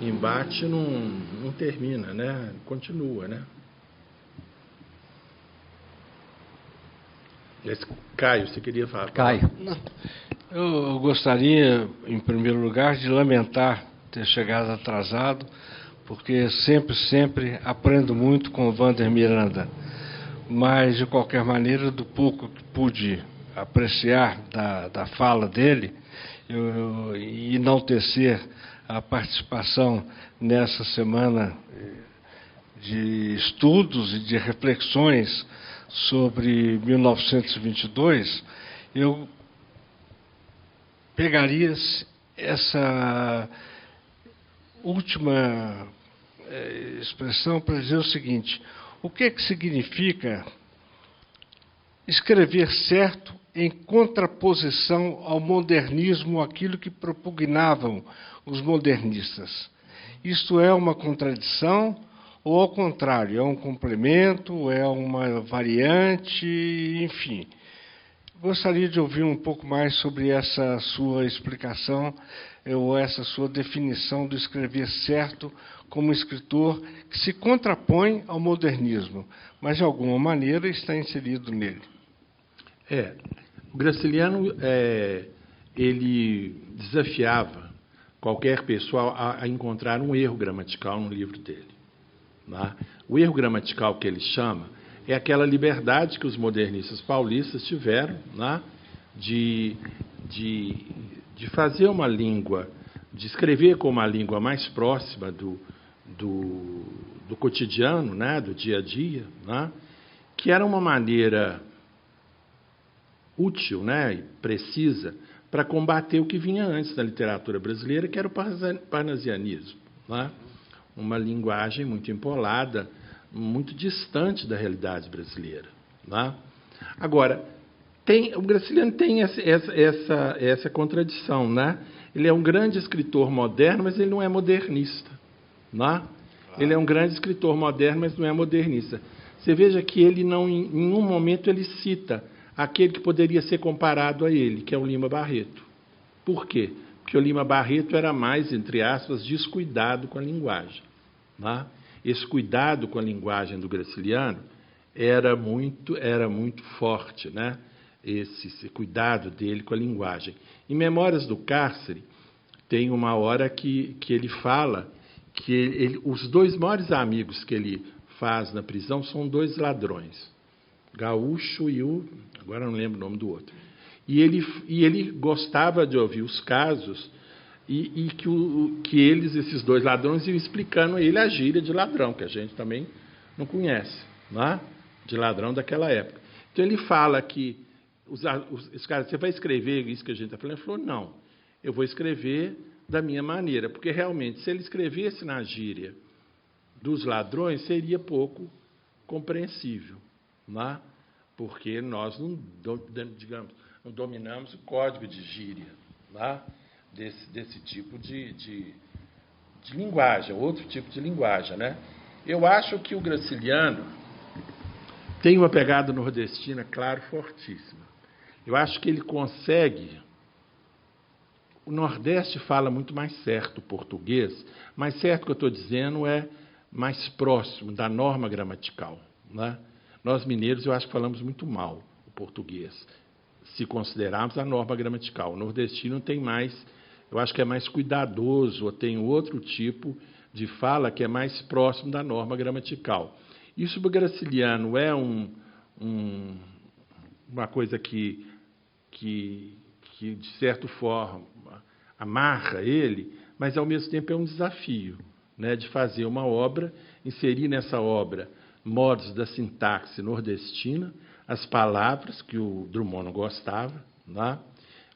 embate não termina, né? Continua, né? Caio, você queria falar? Caio. Eu gostaria, em primeiro lugar, de lamentar ter chegado atrasado, porque sempre aprendo muito com o Wander Miranda. Mas, de qualquer maneira, do pouco que pude apreciar da fala dele, e enaltecer a participação nessa semana de estudos e de reflexões sobre 1922, eu pegaria essa última expressão para dizer o seguinte: o que significa escrever certo em contraposição ao modernismo, aquilo que propugnavam os modernistas? Isto é uma contradição ou, ao contrário, é um complemento, é uma variante, enfim? Gostaria de ouvir um pouco mais sobre essa sua explicação, ou essa sua definição do escrever certo como escritor que se contrapõe ao modernismo, mas de alguma maneira está inserido nele. O Graciliano, ele desafiava qualquer pessoa a encontrar um erro gramatical no livro dele, né? O erro gramatical que ele chama é aquela liberdade que os modernistas paulistas tiveram, né, de fazer uma língua, de escrever com uma língua mais próxima do cotidiano, né, do dia a dia, né, que era uma maneira útil, né, e precisa para combater o que vinha antes da literatura brasileira, que era o parnasianismo, né, uma linguagem muito empolada, muito distante da realidade brasileira, né? Agora, o Graciliano tem essa contradição, né? Ele é um grande escritor moderno, mas ele não é modernista, né? Ele é um grande escritor moderno, mas não é modernista. Você veja que ele não, em nenhum momento, ele cita aquele que poderia ser comparado a ele, que é o Lima Barreto. Por quê? Porque o Lima Barreto era mais, entre aspas, descuidado com a linguagem, né? Esse cuidado com a linguagem do Graciliano era muito forte, né? Esse cuidado dele com a linguagem. Em Memórias do Cárcere, tem uma hora que ele fala que os dois maiores amigos que ele faz na prisão são dois ladrões, Gaúcho e agora não lembro o nome do outro. E ele gostava de ouvir os casos e que esses dois ladrões, iam explicando a ele a gíria de ladrão, que a gente também não conhece, né? De ladrão daquela época. Então, ele fala que os caras, você vai escrever isso que a gente está falando? Ele falou, não, eu vou escrever da minha maneira, porque realmente, se ele escrevesse na gíria dos ladrões, seria pouco compreensível, né? Porque nós não dominamos o código de gíria, né? Desse tipo de linguagem, outro tipo de linguagem, né? Eu acho que o Graciliano, tem uma pegada nordestina, claro, fortíssima. Eu acho que ele consegue... O Nordeste fala muito mais certo o português, mais certo que eu estou dizendo é mais próximo da norma gramatical, né? Nós mineiros, eu acho que falamos muito mal o português, se considerarmos a norma gramatical. O nordestino tem mais, eu acho que é mais cuidadoso, ou tem outro tipo de fala que é mais próximo da norma gramatical. Isso para o Graciliano é uma coisa que, de certa forma, amarra ele, mas, ao mesmo tempo, é um desafio, né, de fazer uma obra, inserir nessa obra modos da sintaxe nordestina, as palavras que o Drummond não gostava. Né?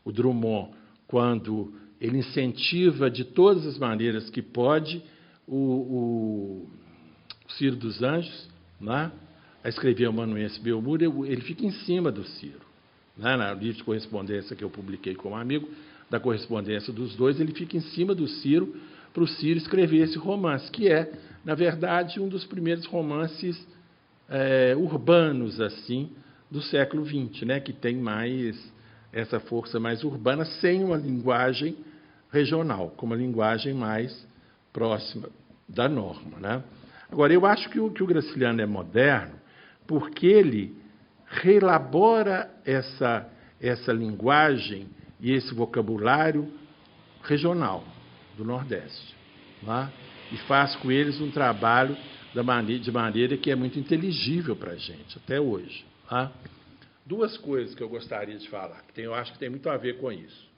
O Drummond, quando ele incentiva de todas as maneiras que pode o Ciro dos Anjos, né, a escrever o amanuense Belmiro, ele fica em cima do Ciro. Né? No livro de correspondência que eu publiquei com um amigo, da correspondência dos dois, ele fica em cima do Ciro, para o Ciro escrever esse romance, que é, na verdade, um dos primeiros romances urbanos assim do século XX, né? Que tem mais essa força mais urbana, sem uma linguagem regional, com uma linguagem mais próxima da norma. Né? Agora, eu acho que o Graciliano é moderno porque ele reelabora essa linguagem e esse vocabulário regional do Nordeste, né? E faz com eles um trabalho de maneira que é muito inteligível para a gente, até hoje. Né? Duas coisas que eu gostaria de falar, que eu acho que tem muito a ver com isso.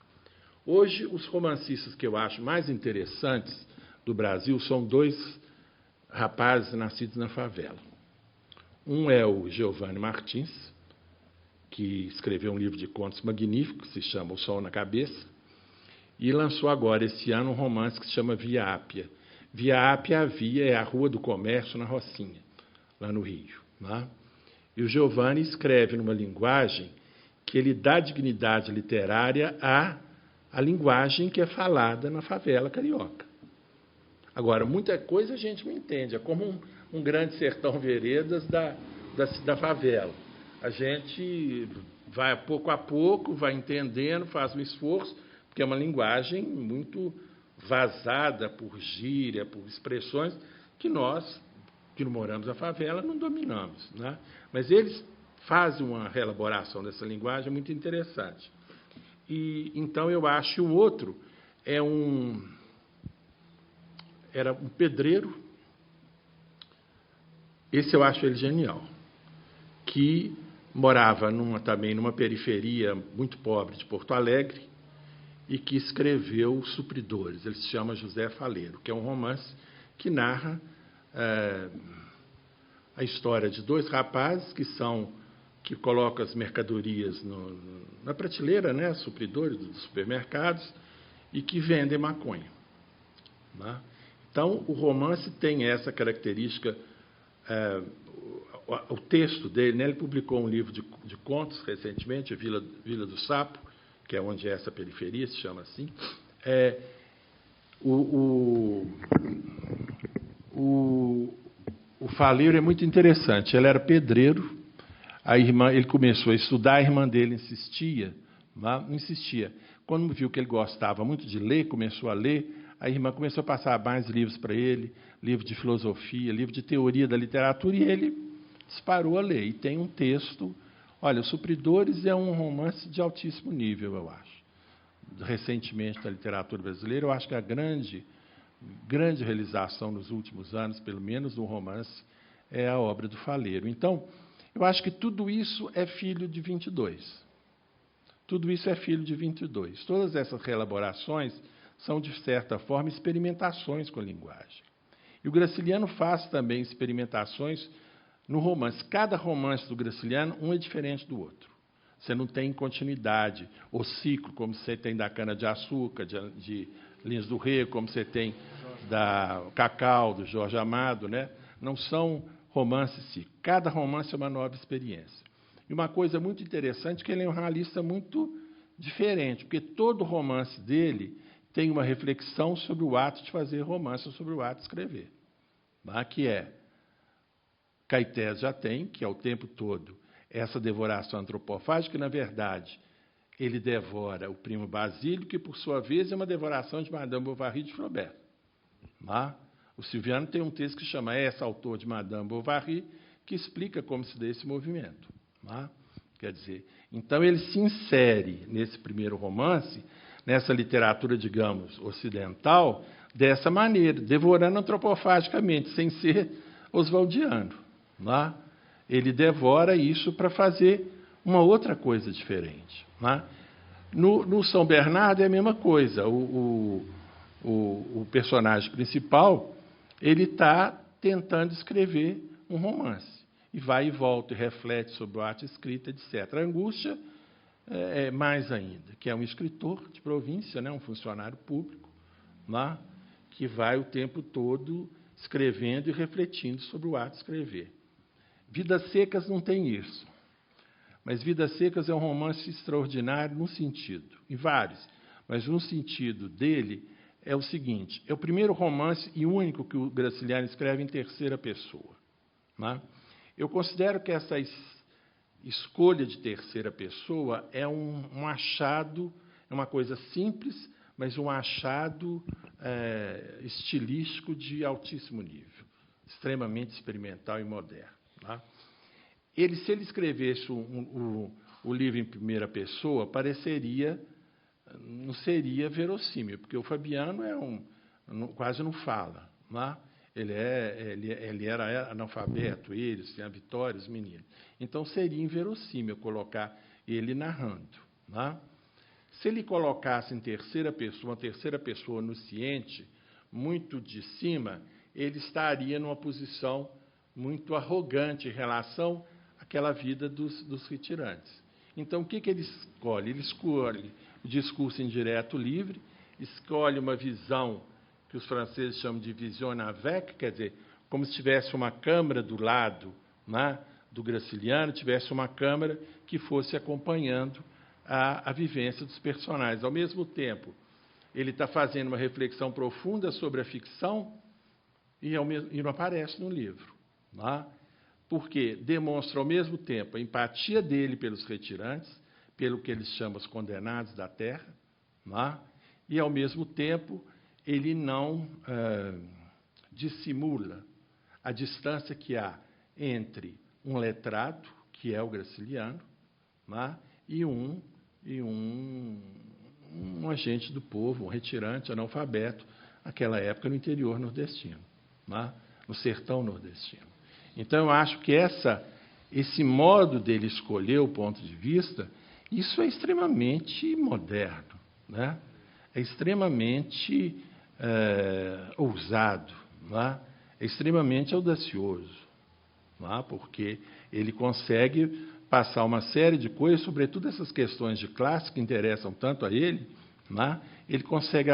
Hoje, os romancistas que eu acho mais interessantes do Brasil são dois rapazes nascidos na favela. Um é o Giovanni Martins, que escreveu um livro de contos magnífico, que se chama O Sol na Cabeça, e lançou agora, esse ano, um romance que se chama Via Ápia. Via Ápia, a via é a Rua do Comércio na Rocinha, lá no Rio. Né? E o Giovanni escreve numa linguagem que ele dá dignidade literária à linguagem que é falada na favela carioca. Agora, muita coisa a gente não entende, é como um grande sertão veredas da favela. A gente vai pouco a pouco, vai entendendo, faz um esforço, porque é uma linguagem muito vazada por gíria, por expressões que nós, que não moramos na favela, não dominamos. Né? Mas eles fazem uma reelaboração dessa linguagem muito interessante. E então eu acho que o outro era um pedreiro, esse eu acho ele genial, que morava também numa periferia muito pobre de Porto Alegre e que escreveu Supridores. Ele se chama José Faleiro, que é um romance que narra a história de dois rapazes que colocam as mercadorias na prateleira, né, supridores dos supermercados, e que vendem maconha. Né? Então, o romance tem essa característica. O texto dele, né, ele publicou um livro de contos recentemente, Vila do Sapo, que é onde é essa periferia, se chama assim. O Faleiro é muito interessante. Ele era pedreiro, ele começou a estudar, a irmã dele insistia, não insistia. Quando viu que ele gostava muito de ler, começou a ler, a irmã começou a passar mais livros para ele, livro de filosofia, livro de teoria da literatura, e ele disparou a ler. E tem um texto... Olha, Os Supridores é um romance de altíssimo nível, eu acho. Recentemente, da literatura brasileira, eu acho que a grande realização nos últimos anos, pelo menos no romance, é a obra do Faleiro. Então, eu acho que tudo isso é filho de 22. Tudo isso é filho de 22. Todas essas reelaborações são, de certa forma, experimentações com a linguagem. E o Graciliano faz também experimentações no romance. Cada romance do Graciliano, um é diferente do outro. Você não tem continuidade, ou ciclo, como você tem da cana-de-açúcar, de Lins do Rego, como você tem da Cacau, do Jorge Amado. Né? Não são romances ciclo. Cada romance é uma nova experiência. E uma coisa muito interessante é que ele é um realista muito diferente, porque todo romance dele tem uma reflexão sobre o ato de fazer romance, sobre o ato de escrever. Que é Caetés já tem, que é o tempo todo essa devoração antropofágica, que, na verdade, ele devora o primo Basílio, que, por sua vez, é uma devoração de Madame Bovary de Flaubert. O Silviano tem um texto que chama Essa Autor de Madame Bovary, que explica como se dá esse movimento. Quer dizer, então ele se insere nesse primeiro romance, nessa literatura, digamos, ocidental, dessa maneira, devorando antropofagicamente, sem ser oswaldiano. Ele devora isso para fazer uma outra coisa diferente. No São Bernardo é a mesma coisa. O personagem principal, ele está tentando escrever um romance. E vai e volta, e reflete sobre o ato escrito, etc. A Angústia é mais ainda, que é um escritor de província, um funcionário público, que vai o tempo todo escrevendo e refletindo sobre o ato de escrever. Vidas Secas não tem isso. Mas Vidas Secas é um romance extraordinário num sentido, em vários, mas um sentido dele é o seguinte: é o primeiro romance e único que o Graciliano escreve em terceira pessoa. Eu considero que essa escolha de terceira pessoa é um achado, é uma coisa simples, mas um achado estilístico de altíssimo nível, extremamente experimental e moderno. Se ele escrevesse o livro em primeira pessoa, não seria verossímil, porque o Fabiano quase não fala. Ele era analfabeto, tinha Vitória, os meninos. Então, seria inverossímil colocar ele narrando. Se ele colocasse em terceira pessoa, uma terceira pessoa onisciente, muito de cima, ele estaria numa posição muito arrogante em relação àquela vida dos retirantes. Então, o que ele escolhe? Ele escolhe o discurso indireto livre, escolhe uma visão que os franceses chamam de vision avec, quer dizer, como se tivesse uma câmara do lado do Graciliano, tivesse uma câmara que fosse acompanhando a vivência dos personagens. Ao mesmo tempo, ele está fazendo uma reflexão profunda sobre a ficção e não aparece no livro. Porque demonstra, ao mesmo tempo, a empatia dele pelos retirantes, pelo que eles chamam os condenados da terra, e, ao mesmo tempo, ele não dissimula a distância que há entre um letrado, que é o Graciliano, e um agente do povo, um retirante, analfabeto, naquela época no interior nordestino, no sertão nordestino. Então, eu acho que esse modo dele escolher o ponto de vista, isso é extremamente moderno, é extremamente ousado, é extremamente audacioso, porque ele consegue passar uma série de coisas, sobretudo essas questões de classe que interessam tanto a ele, ele consegue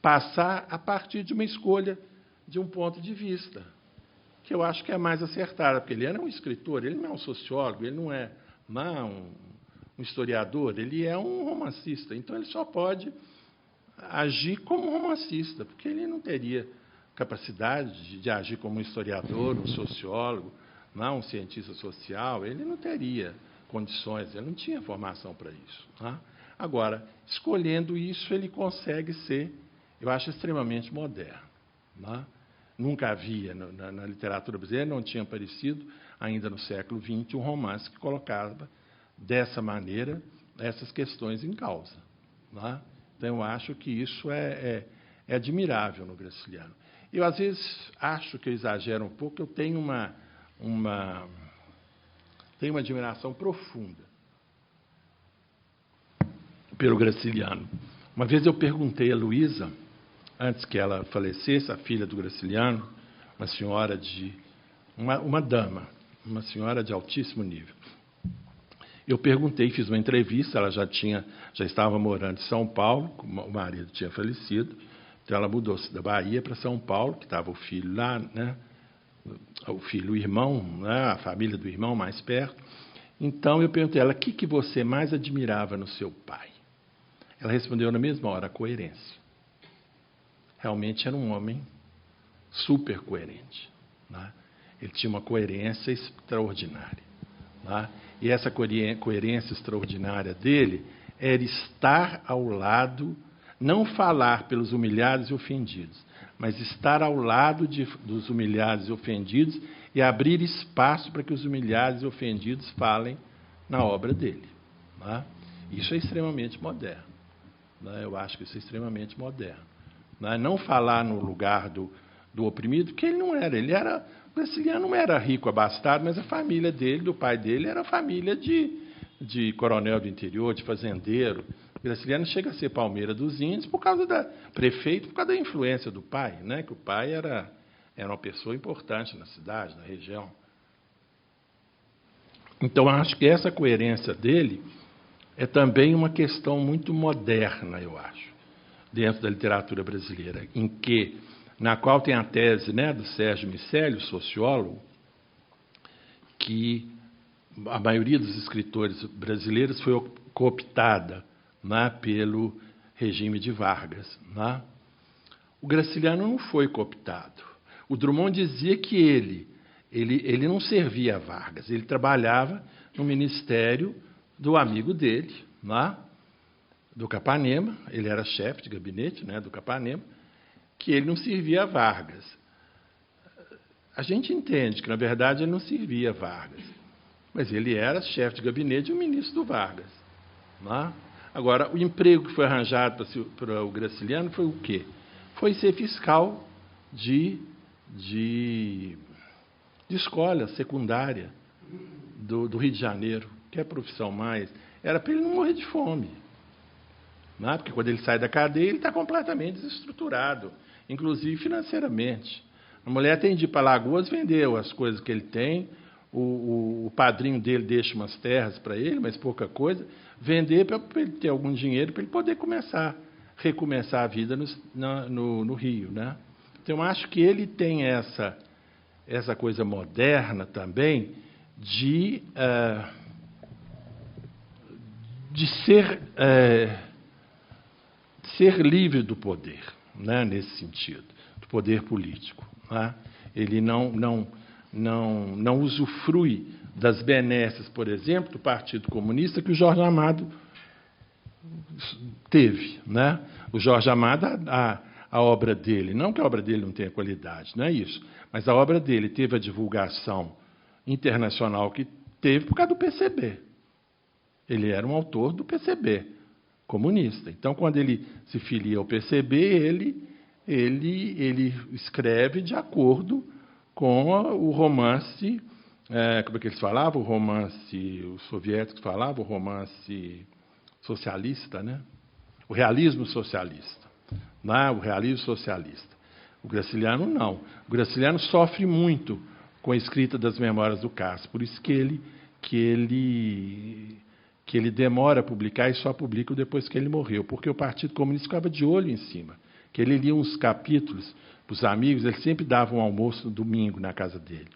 passar a partir de uma escolha de um ponto de vista, que eu acho que é mais acertada, porque ele é um escritor, ele não é um sociólogo, ele não é um historiador, ele é um romancista, então ele só pode agir como um romancista, porque ele não teria capacidade de agir como um historiador, um sociólogo, um cientista social, ele não teria condições, ele não tinha formação para isso. Agora, escolhendo isso, ele consegue ser, eu acho, extremamente moderno. Nunca havia, na literatura brasileira, não tinha aparecido, ainda no século XX, um romance que colocava, dessa maneira, essas questões em causa. Então, eu acho que isso é admirável no Graciliano. Eu, às vezes, acho que eu exagero um pouco, eu tenho uma admiração profunda pelo Graciliano. Uma vez eu perguntei a Luísa, antes que ela falecesse, a filha do Graciliano, uma senhora uma dama, uma senhora de altíssimo nível. Eu perguntei, fiz uma entrevista, ela já estava morando em São Paulo, o marido tinha falecido, então ela mudou-se da Bahia para São Paulo, que estava o filho lá, o irmão, a família do irmão mais perto. Então eu perguntei a ela, o que você mais admirava no seu pai? Ela respondeu na mesma hora, a coerência. Realmente era um homem super coerente. Ele tinha uma coerência extraordinária. Né? E essa coerência extraordinária dele era estar ao lado, não falar pelos humilhados e ofendidos, mas estar ao lado dos humilhados e ofendidos e abrir espaço para que os humilhados e ofendidos falem na obra dele. Né? Isso é extremamente moderno. Né? Eu acho que isso é extremamente moderno. Né? Não falar no lugar do oprimido, porque ele não era. O Graciliano não era rico, abastado, mas a família dele, do pai dele, era família de coronel do interior, de fazendeiro. O Graciliano chega a ser Palmeira dos Índios prefeito por causa da influência do pai, né? Que o pai era uma pessoa importante na cidade, na região. Então, acho que essa coerência dele é também uma questão muito moderna, eu acho, dentro da literatura brasileira, na qual tem a tese, né, do Sérgio Miceli, sociólogo, que a maioria dos escritores brasileiros foi cooptada, né, pelo regime de Vargas. Né? O Graciliano não foi cooptado. O Drummond dizia que ele não servia a Vargas, ele trabalhava no ministério do amigo dele, né, do Capanema, ele era chefe de gabinete, né, do Capanema, que ele não servia a Vargas. A gente entende que, na verdade, ele não servia a Vargas, mas ele era chefe de gabinete e o ministro do Vargas. Né? Agora, o emprego que foi arranjado para o Graciliano foi o quê? Foi ser fiscal de escola secundária do Rio de Janeiro, que é a profissão mais... Era para ele não morrer de fome. Né? Porque quando ele sai da cadeia, ele está completamente desestruturado, inclusive financeiramente. A mulher tem de ir para Alagoas vender as coisas que ele tem, o padrinho dele deixa umas terras para ele, mas pouca coisa, vender para ele ter algum dinheiro para ele poder recomeçar a vida no Rio. Né? Então, acho que ele tem essa coisa moderna também de ser livre do poder, né, nesse sentido, do poder político. Né? Ele não usufrui das benesses, por exemplo, do Partido Comunista que o Jorge Amado teve. Né? O Jorge Amado, a obra dele, não que a obra dele não tenha qualidade, não é isso, mas a obra dele teve a divulgação internacional que teve por causa do PCB. Ele era um autor do PCB, comunista. Então, quando ele se filia ao PCB, ele escreve de acordo com o romance, como é que eles falavam? O romance, os soviéticos falavam, o romance socialista, né? O realismo socialista. Né? O realismo socialista. O Graciliano não. O Graciliano sofre muito com a escrita das Memórias do Castro, por isso que ele demora a publicar e só publica depois que ele morreu, porque o Partido Comunista ficava de olho em cima, que ele lia uns capítulos para os amigos, ele sempre dava um almoço no domingo na casa dele.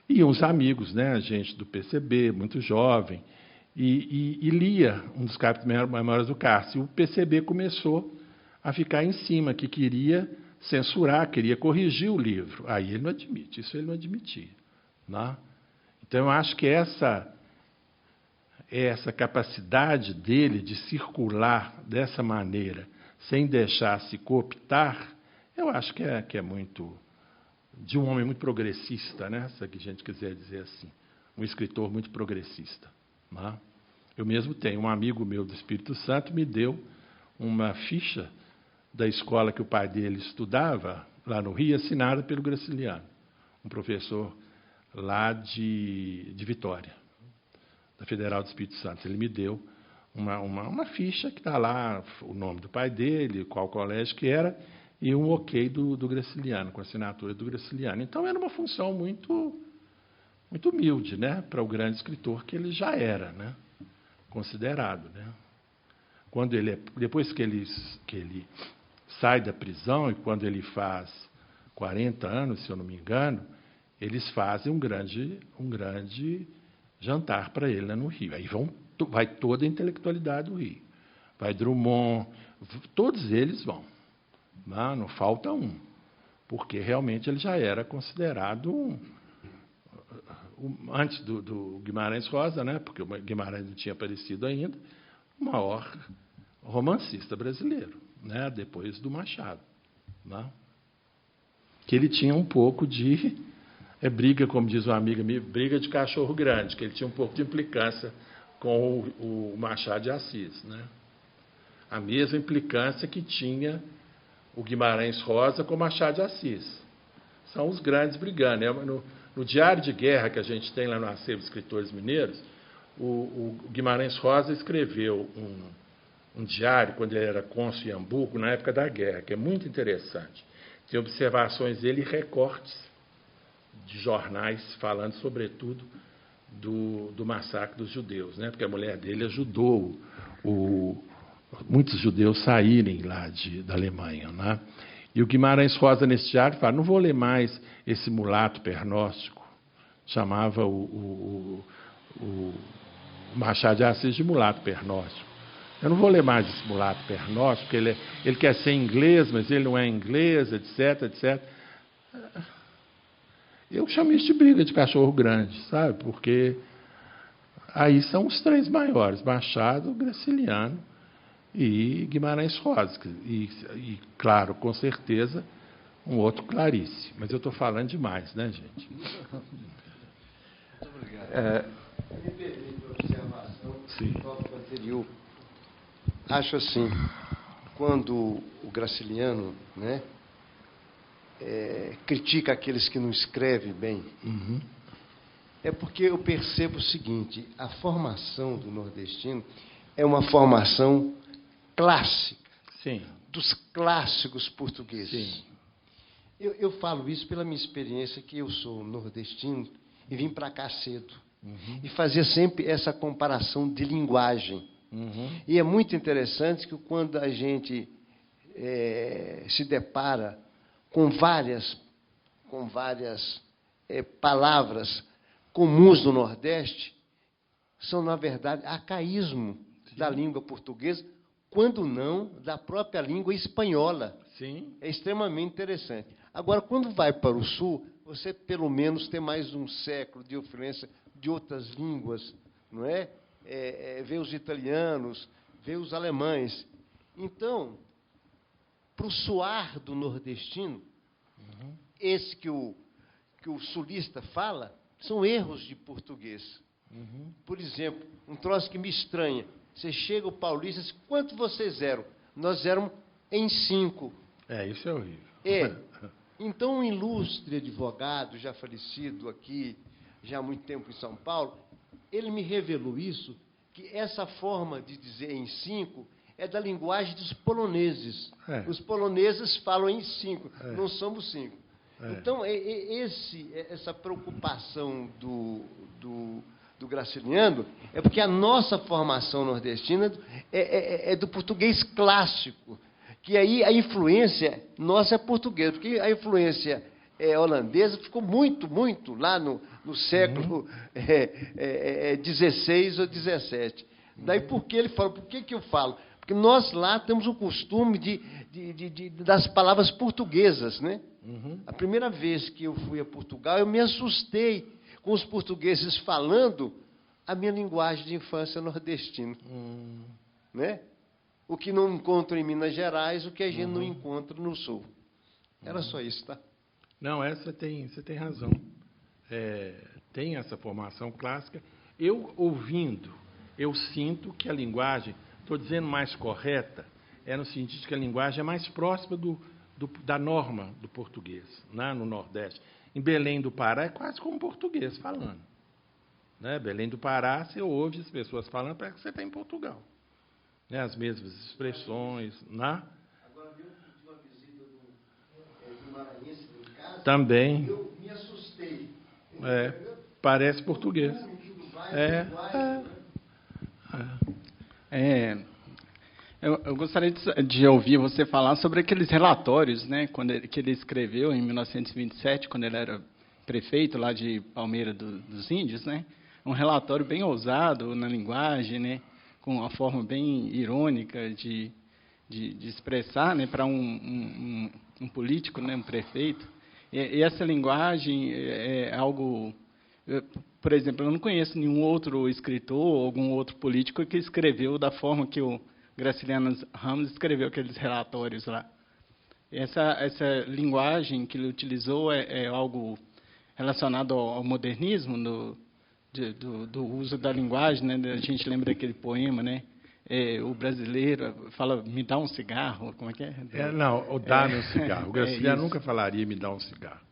E uns amigos, né, gente do PCB, muito jovem, e lia um dos capítulos das Memórias do Castro. E o PCB começou a ficar em cima, que queria censurar, queria corrigir o livro. Aí ele não admite, isso ele não admitia. Né? Então, eu acho que essa capacidade dele de circular dessa maneira, sem deixar se cooptar, eu acho que é muito de um homem muito progressista, né? Se a gente quiser dizer assim, um escritor muito progressista. Né? Eu mesmo tenho um amigo meu do Espírito Santo me deu uma ficha da escola que o pai dele estudava lá no Rio, assinada pelo Graciliano, um professor lá de Vitória, da Federal do Espírito Santo. Ele me deu uma ficha que está lá, o nome do pai dele, qual colégio que era, e um ok do Graciliano, com a assinatura do Graciliano. Então, era uma função muito, muito humilde, né, para o grande escritor que ele já era, né, considerado. Né. Depois que ele sai da prisão e quando ele faz 40 anos, se eu não me engano, eles fazem um grande jantar para ele lá no Rio. Aí vai toda a intelectualidade do Rio. Vai Drummond, todos eles vão. Não falta um, porque realmente ele já era considerado antes do Guimarães Rosa, né, porque o Guimarães não tinha aparecido ainda, o maior romancista brasileiro, né, depois do Machado. Né, que ele tinha um pouco de briga, como diz uma amiga minha, briga de cachorro grande, que ele tinha um pouco de implicância com o Machado de Assis. Né? A mesma implicância que tinha o Guimarães Rosa com o Machado de Assis. São os grandes brigando. No Diário de Guerra que a gente tem lá no Acervo de Escritores Mineiros, o Guimarães Rosa escreveu um diário, quando ele era cônsul em Hamburgo, na época da guerra, que é muito interessante. Tem observações dele e recortes de jornais falando, sobretudo, do massacre dos judeus, né? Porque a mulher dele ajudou muitos judeus saírem lá da Alemanha. Né? E o Guimarães Rosa, nesse diário, fala, não vou ler mais esse mulato pernóstico. Chamava o Machado de Assis de mulato pernóstico. Eu não vou ler mais esse mulato pernóstico, porque ele quer ser inglês, mas ele não é inglês, etc, etc. Eu chamo isso de briga de cachorro grande, sabe? Porque aí são os três maiores, Machado, Graciliano e Guimarães Rosa. E, claro, com certeza, um outro Clarice. Mas eu estou falando demais, né, gente? Muito obrigado. Me permite uma observação do tópico anterior. Acho assim, quando o Graciliano, né, critica aqueles que não escrevem bem, é porque eu percebo o seguinte, a formação do nordestino é uma formação clássica, Sim. dos clássicos portugueses. Sim. Eu falo isso pela minha experiência, que eu sou nordestino e vim para cá cedo. E fazia sempre essa comparação de linguagem. E é muito interessante que quando a gente se depara com várias palavras comuns do Nordeste, são, na verdade, arcaísmo da língua portuguesa, quando não da própria língua espanhola. Sim. É extremamente interessante. Agora, quando vai para o Sul, você, pelo menos, tem mais um século de influência de outras línguas, não é? Vê os italianos, vê os alemães. Então, para o soar do nordestino, esse que o sulista fala, são erros de português. Por exemplo, um troço que me estranha. Você chega, o paulista, diz, quanto vocês eram? Nós éramos em 5. Isso é horrível. Então, um ilustre advogado, já falecido aqui, já há muito tempo em São Paulo, ele me revelou isso, que essa forma de dizer em 5 é da linguagem dos poloneses. Os poloneses falam em 5, não somos 5. Então, essa preocupação do Graciliano é porque a nossa formação nordestina é do português clássico, que aí a influência nossa é portuguesa, porque a influência holandesa ficou muito, muito lá no século XVI ou XVII. Daí por que ele fala? Por que eu falo? Porque nós lá temos o costume das palavras portuguesas, né? A primeira vez que eu fui a Portugal, eu me assustei com os portugueses falando a minha linguagem de infância nordestina. Né? O que não encontro em Minas Gerais, o que a gente não encontra no Sul. Era só isso, tá? Não, você tem razão. Tem essa formação clássica. Eu, ouvindo, eu sinto que a linguagem, estou dizendo mais correta, no sentido de que a linguagem é mais próxima da norma do português, né, no Nordeste. Em Belém do Pará é quase como português falando. Né? Belém do Pará, você ouve as pessoas falando, parece que você está em Portugal. Né? As mesmas expressões. Né? Agora, eu tive uma visita do maranhense em casa, também. Eu me assustei. Parece português. Eu gostaria de ouvir você falar sobre aqueles relatórios, né, que ele escreveu em 1927, quando ele era prefeito lá de Palmeira dos Índios, né? Um relatório bem ousado na linguagem, né, com uma forma bem irônica de expressar, né, para um político, né, um prefeito. E essa linguagem é algo Por exemplo, eu não conheço nenhum outro escritor ou algum outro político que escreveu da forma que o Graciliano Ramos escreveu aqueles relatórios lá. Essa linguagem que ele utilizou é algo relacionado ao modernismo, do uso da linguagem, né? A gente lembra daquele poema, né? O brasileiro fala, me dá um cigarro, como é que é? Não, o dá-me um cigarro. O Graciliano nunca falaria, me dá um cigarro.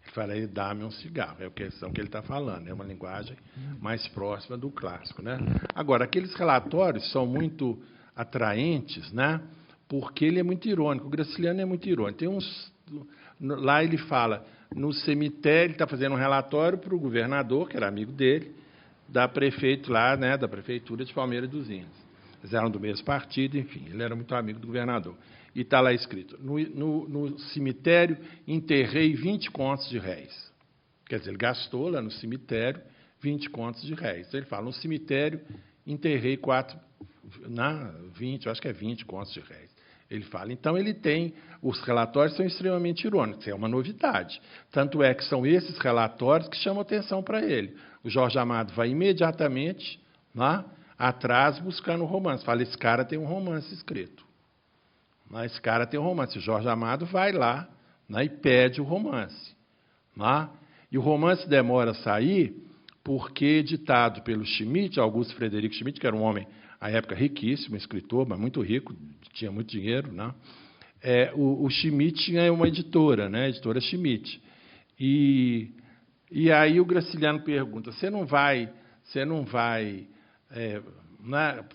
Ele falaria, dá-me um cigarro. É a questão que ele está falando. É uma linguagem mais próxima do clássico, né? Agora, aqueles relatórios são muito atraentes, né? Porque ele é muito irônico. O Graciliano é muito irônico. Tem uns... Lá ele fala, no cemitério, ele está fazendo um relatório para o governador, que era amigo dele, da prefeitura de Palmeira dos Índios. Eles eram do mesmo partido, enfim, ele era muito amigo do governador. E está lá escrito, no cemitério enterrei 20 contos de réis. Quer dizer, ele gastou lá no cemitério 20 contos de réis. Então, ele fala, no cemitério enterrei 20 contos de réis. Ele fala. Então, ele tem... Os relatórios são extremamente irônicos. É uma novidade. Tanto é que são esses relatórios que chamam atenção para ele. O Jorge Amado vai imediatamente atrás buscando um romance. Fala, esse cara tem um romance escrito. Esse cara tem um romance. O Jorge Amado vai lá e pede o romance. E o romance demora a sair porque, ditado pelo Schmidt, Augusto Frederico Schmidt, que era um homem, à época, riquíssimo, escritor, mas muito rico, tinha muito dinheiro, o Schmidt tinha uma editora, a editora Schmidt. E aí o Graciliano pergunta, você não vai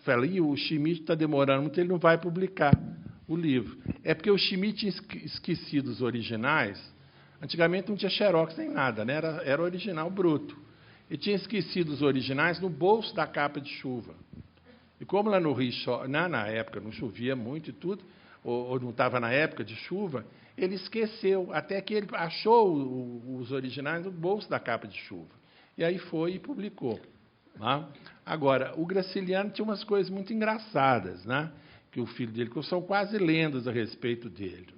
fala, o Schmidt está demorando muito, ele não vai publicar o livro. É porque o Schmidt tinha esquecido os originais. Antigamente não tinha xerox nem nada, era original bruto. Ele tinha esquecido os originais no bolso da capa de chuva. E como lá no Rio, na época não chovia muito e tudo, ou não estava na época de chuva, ele esqueceu, até que ele achou os originais no bolso da capa de chuva. E aí foi e publicou. Agora, o Graciliano tinha umas coisas muito engraçadas, que o filho dele, que são quase lendas a respeito dele.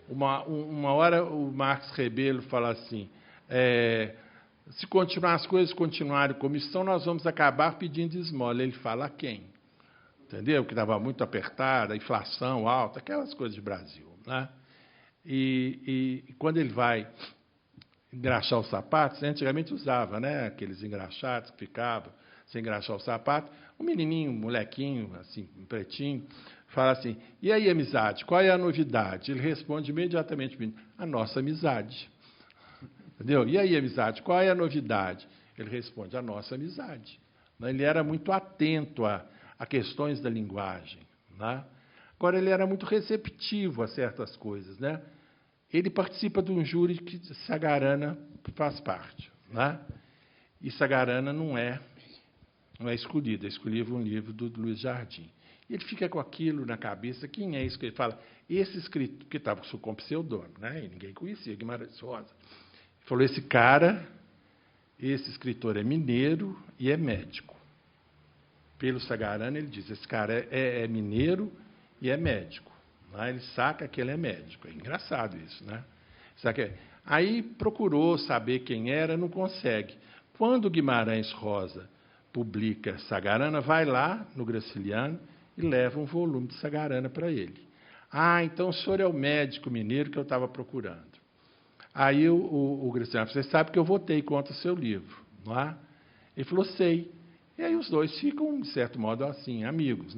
Uma hora o Marx Rebelo fala assim, se as coisas continuarem como estão, nós vamos acabar pedindo esmola. Ele fala a quem? Entendeu? Que estava muito apertada, inflação alta, aquelas coisas de Brasil. E quando ele vai engraxar os sapatos, antigamente usava aqueles engraxados que ficavam sem engraxar o sapato, um menininho, um molequinho, assim, um pretinho, fala assim, e aí, amizade, qual é a novidade? Ele responde imediatamente, a nossa amizade. Entendeu? E aí, amizade, qual é a novidade? Ele responde, a nossa amizade. Ele era muito atento a questões da linguagem. Agora, ele era muito receptivo a certas coisas. Ele participa de um júri que Sagarana faz parte. E Sagarana não é escolhido, é escolhido um livro do Luiz Jardim. E ele fica com aquilo na cabeça, quem é isso que ele fala? Esse escritor, que estava com pseudônimo, e ninguém conhecia, Guimarães Rosa. Ele falou, esse escritor é mineiro e é médico. Pelo Sagarana, ele diz, esse cara é mineiro e é médico. Ele saca que ele é médico. É engraçado isso, Aí procurou saber quem era, não consegue. Quando Guimarães Rosa publica Sagarana, vai lá no Graciliano e leva um volume de Sagarana para ele. Então o senhor é o médico mineiro que eu estava procurando. Aí o Graciliano falou, você sabe que eu votei contra o seu livro, não é? Ele falou, sei. E aí os dois ficam, de certo modo, assim, amigos,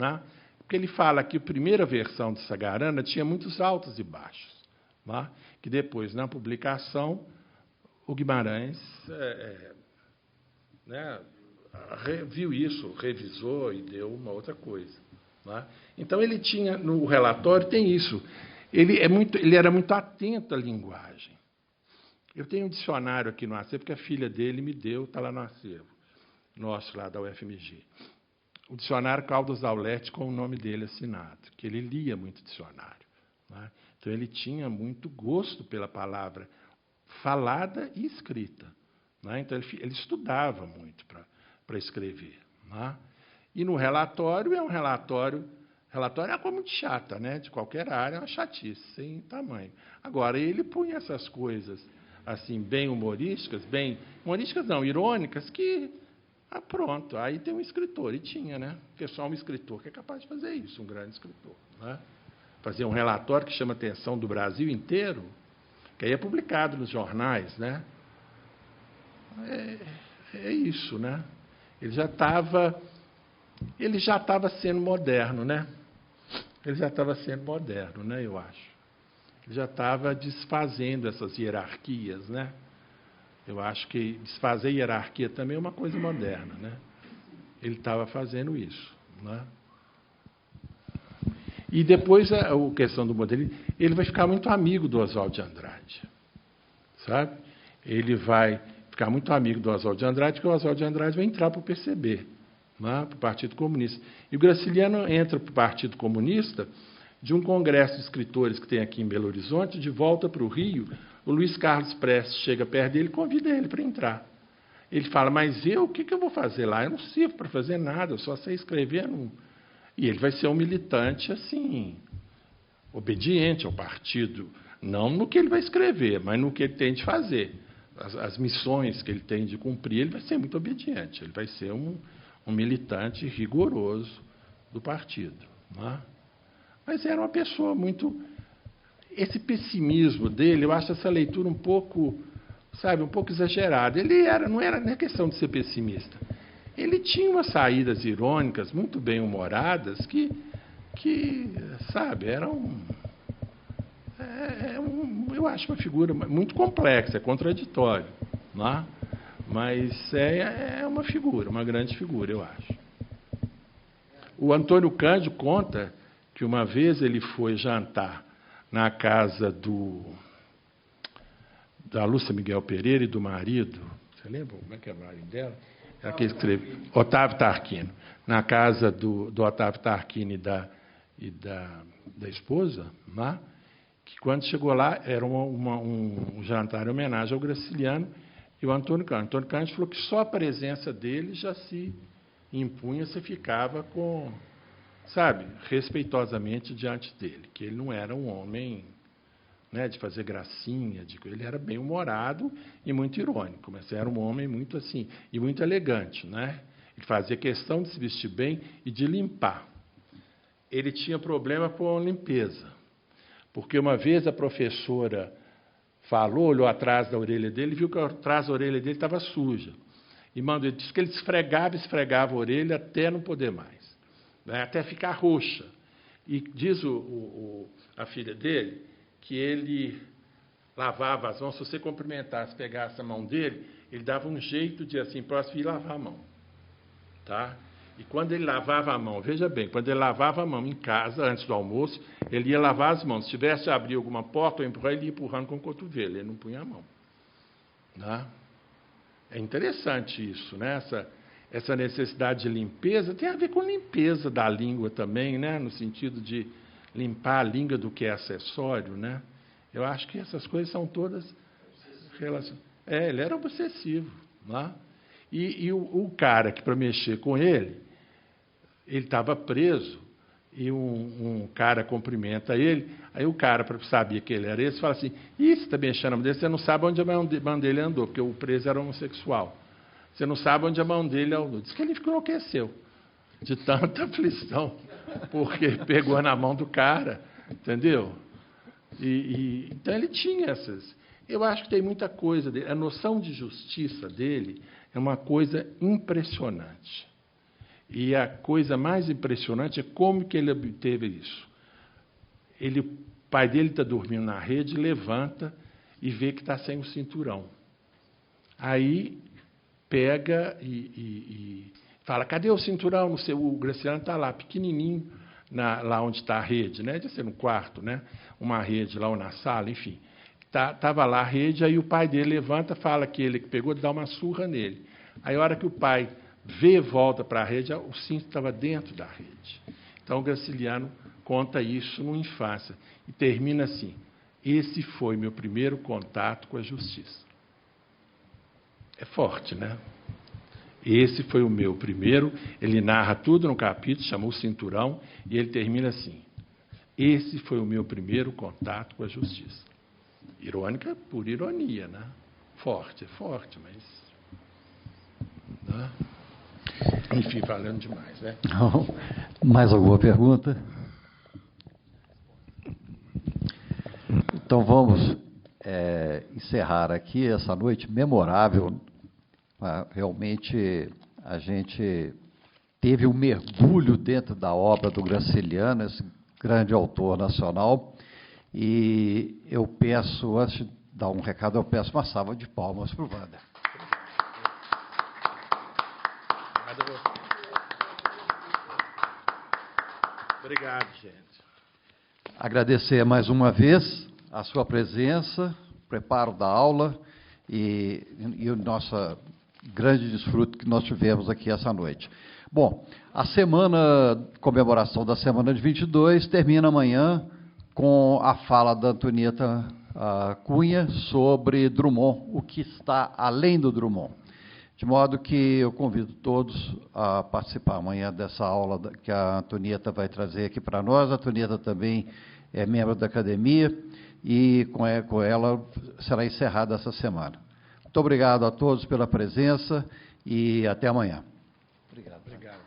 Porque ele fala que a primeira versão de Sagarana tinha muitos altos e baixos, que depois, na publicação, o Guimarães viu isso, revisou e deu uma outra coisa. Então, ele tinha, no relatório, tem isso. Ele era muito atento à linguagem. Eu tenho um dicionário aqui no acervo, porque a filha dele me deu, está lá no acervo, nosso, lá da UFMG. O dicionário Caldas Aulete, com o nome dele assinado, que ele lia muito dicionário. Então, ele tinha muito gosto pela palavra falada e escrita. Então, ele estudava muito para escrever. E no relatório, é um relatório é uma coisa muito chata, de qualquer área, é uma chatice, sem tamanho. Agora, ele punha essas coisas assim, bem humorísticas, humorísticas não, irônicas, que, pronto, aí tem um escritor, e tinha, né? Porque só um escritor que é capaz de fazer isso, um grande escritor, né? Fazer um relatório que chama a atenção do Brasil inteiro, que aí é publicado nos jornais, né? É isso, né? Ele já estava sendo moderno, né? Ele já estava sendo moderno, né? Eu acho. Ele já estava desfazendo essas hierarquias, né? Eu acho que desfazer hierarquia também é uma coisa moderna, né? Ele estava fazendo isso, né? E depois, a questão do modernismo, ele vai ficar muito amigo do Oswald de Andrade, sabe? Ele vai ficar muito amigo do Oswald de Andrade, porque o Oswald de Andrade vai entrar para o PCB, né? Para o Partido Comunista. E o Graciliano entra para o Partido Comunista de um congresso de escritores que tem aqui em Belo Horizonte, de volta para o Rio. O Luiz Carlos Prestes chega perto dele e convida ele para entrar. Ele fala, mas o que eu vou fazer lá? Eu não sirvo para fazer nada, eu só sei escrever. Não... E ele vai ser um militante, assim, obediente ao partido, não no que ele vai escrever, mas no que ele tem de fazer. As missões que ele tem de cumprir, ele vai ser muito obediente, ele vai ser um militante rigoroso do partido, né? Mas era uma pessoa muito... Esse pessimismo dele, eu acho essa leitura um pouco, sabe, um pouco exagerada. Ele não era nem questão de ser pessimista. Ele tinha umas saídas irônicas, muito bem-humoradas, que sabe, eram... eu acho uma figura muito complexa, é contraditório, né? Mas é uma figura, uma grande figura, eu acho. O Antônio Cândido conta que uma vez ele foi jantar na casa da Lúcia Miguel Pereira e do marido, você lembra como é que é o marido dela? Aquele que escreve, Otávio Tarquino, na casa do Otávio Tarquino e da esposa, né? Que quando chegou lá, era um jantar em homenagem ao Graciliano e o Antônio Cândido. Antônio Cândido falou que só a presença dele já se impunha, você ficava com, sabe, respeitosamente diante dele, que ele não era um homem, né, de fazer gracinha, ele era bem humorado e muito irônico, mas era um homem muito assim, e muito elegante, né? Ele fazia questão de se vestir bem e de limpar. Ele tinha problema com a limpeza, porque uma vez a professora olhou atrás da orelha dele e viu que atrás da orelha dele estava suja. E mandou, ele disse que ele esfregava a orelha até não poder mais, né, até ficar roxa. E diz a filha dele que ele lavava as mãos, se você cumprimentasse, pegasse a mão dele, ele dava um jeito de, assim, próximo, ir lavar a mão. Tá? E quando ele lavava a mão, veja bem, quando ele lavava a mão em casa, antes do almoço, ele ia lavar as mãos. Se tivesse de abrir alguma porta ou empurrar, ele ia empurrando com o cotovelo, ele não punha a mão. Tá? É interessante isso, né? Essa necessidade de limpeza tem a ver com limpeza da língua também, né? No sentido de limpar a língua do que é acessório, né? Eu acho que essas coisas são todas relacionadas. Ele era obsessivo, né? E o cara que, para mexer com ele estava preso, e um cara cumprimenta ele, aí o cara, sabia que ele era esse, fala assim, você está mexendo a mão dele, você não sabe onde a mão dele andou, porque o preso era homossexual. Você não sabe onde a mão dele andou. Diz que ele enlouqueceu de tanta aflição, porque pegou na mão do cara, entendeu? Então ele tinha essas... Eu acho que tem muita coisa dele. A noção de justiça dele é uma coisa impressionante. E a coisa mais impressionante é como que ele obteve isso. O pai dele está dormindo na rede, levanta e vê que está sem o cinturão. Aí pega e fala, cadê o cinturão? Não sei, o Graciliano está lá, pequenininho, lá onde está a rede, né? Deve ser no quarto, né? Uma rede lá ou na sala, enfim. Estava lá a rede, aí o pai dele levanta, fala que ele que pegou, dá uma surra nele. Aí a hora que o pai volta para a rede, o cinto estava dentro da rede. Então o Graciliano conta isso numa infância e termina assim, esse foi meu primeiro contato com a justiça. É forte, né? Esse foi o meu primeiro, ele narra tudo no capítulo, chamou Cinturão, e ele termina assim, esse foi o meu primeiro contato com a justiça. Irônica por ironia, né? Forte, mas... Né? Enfim, falando demais, né? Mais alguma pergunta? Então vamos encerrar aqui essa noite memorável. Realmente a gente teve um mergulho dentro da obra do Graciliano, esse grande autor nacional, e eu peço, antes de dar um recado, eu peço uma salva de palmas para o Wander. Obrigado, gente. Agradecer mais uma vez a sua presença, o preparo da aula e o nosso grande desfrute que nós tivemos aqui essa noite. Bom, a comemoração da semana de 22 termina amanhã com a fala da Antonieta Cunha sobre Drummond, o que está além do Drummond. De modo que eu convido todos a participar amanhã dessa aula que a Antonieta vai trazer aqui para nós. A Antonieta também é membro da academia e com ela será encerrada essa semana. Muito obrigado a todos pela presença e até amanhã. Obrigado. Obrigado.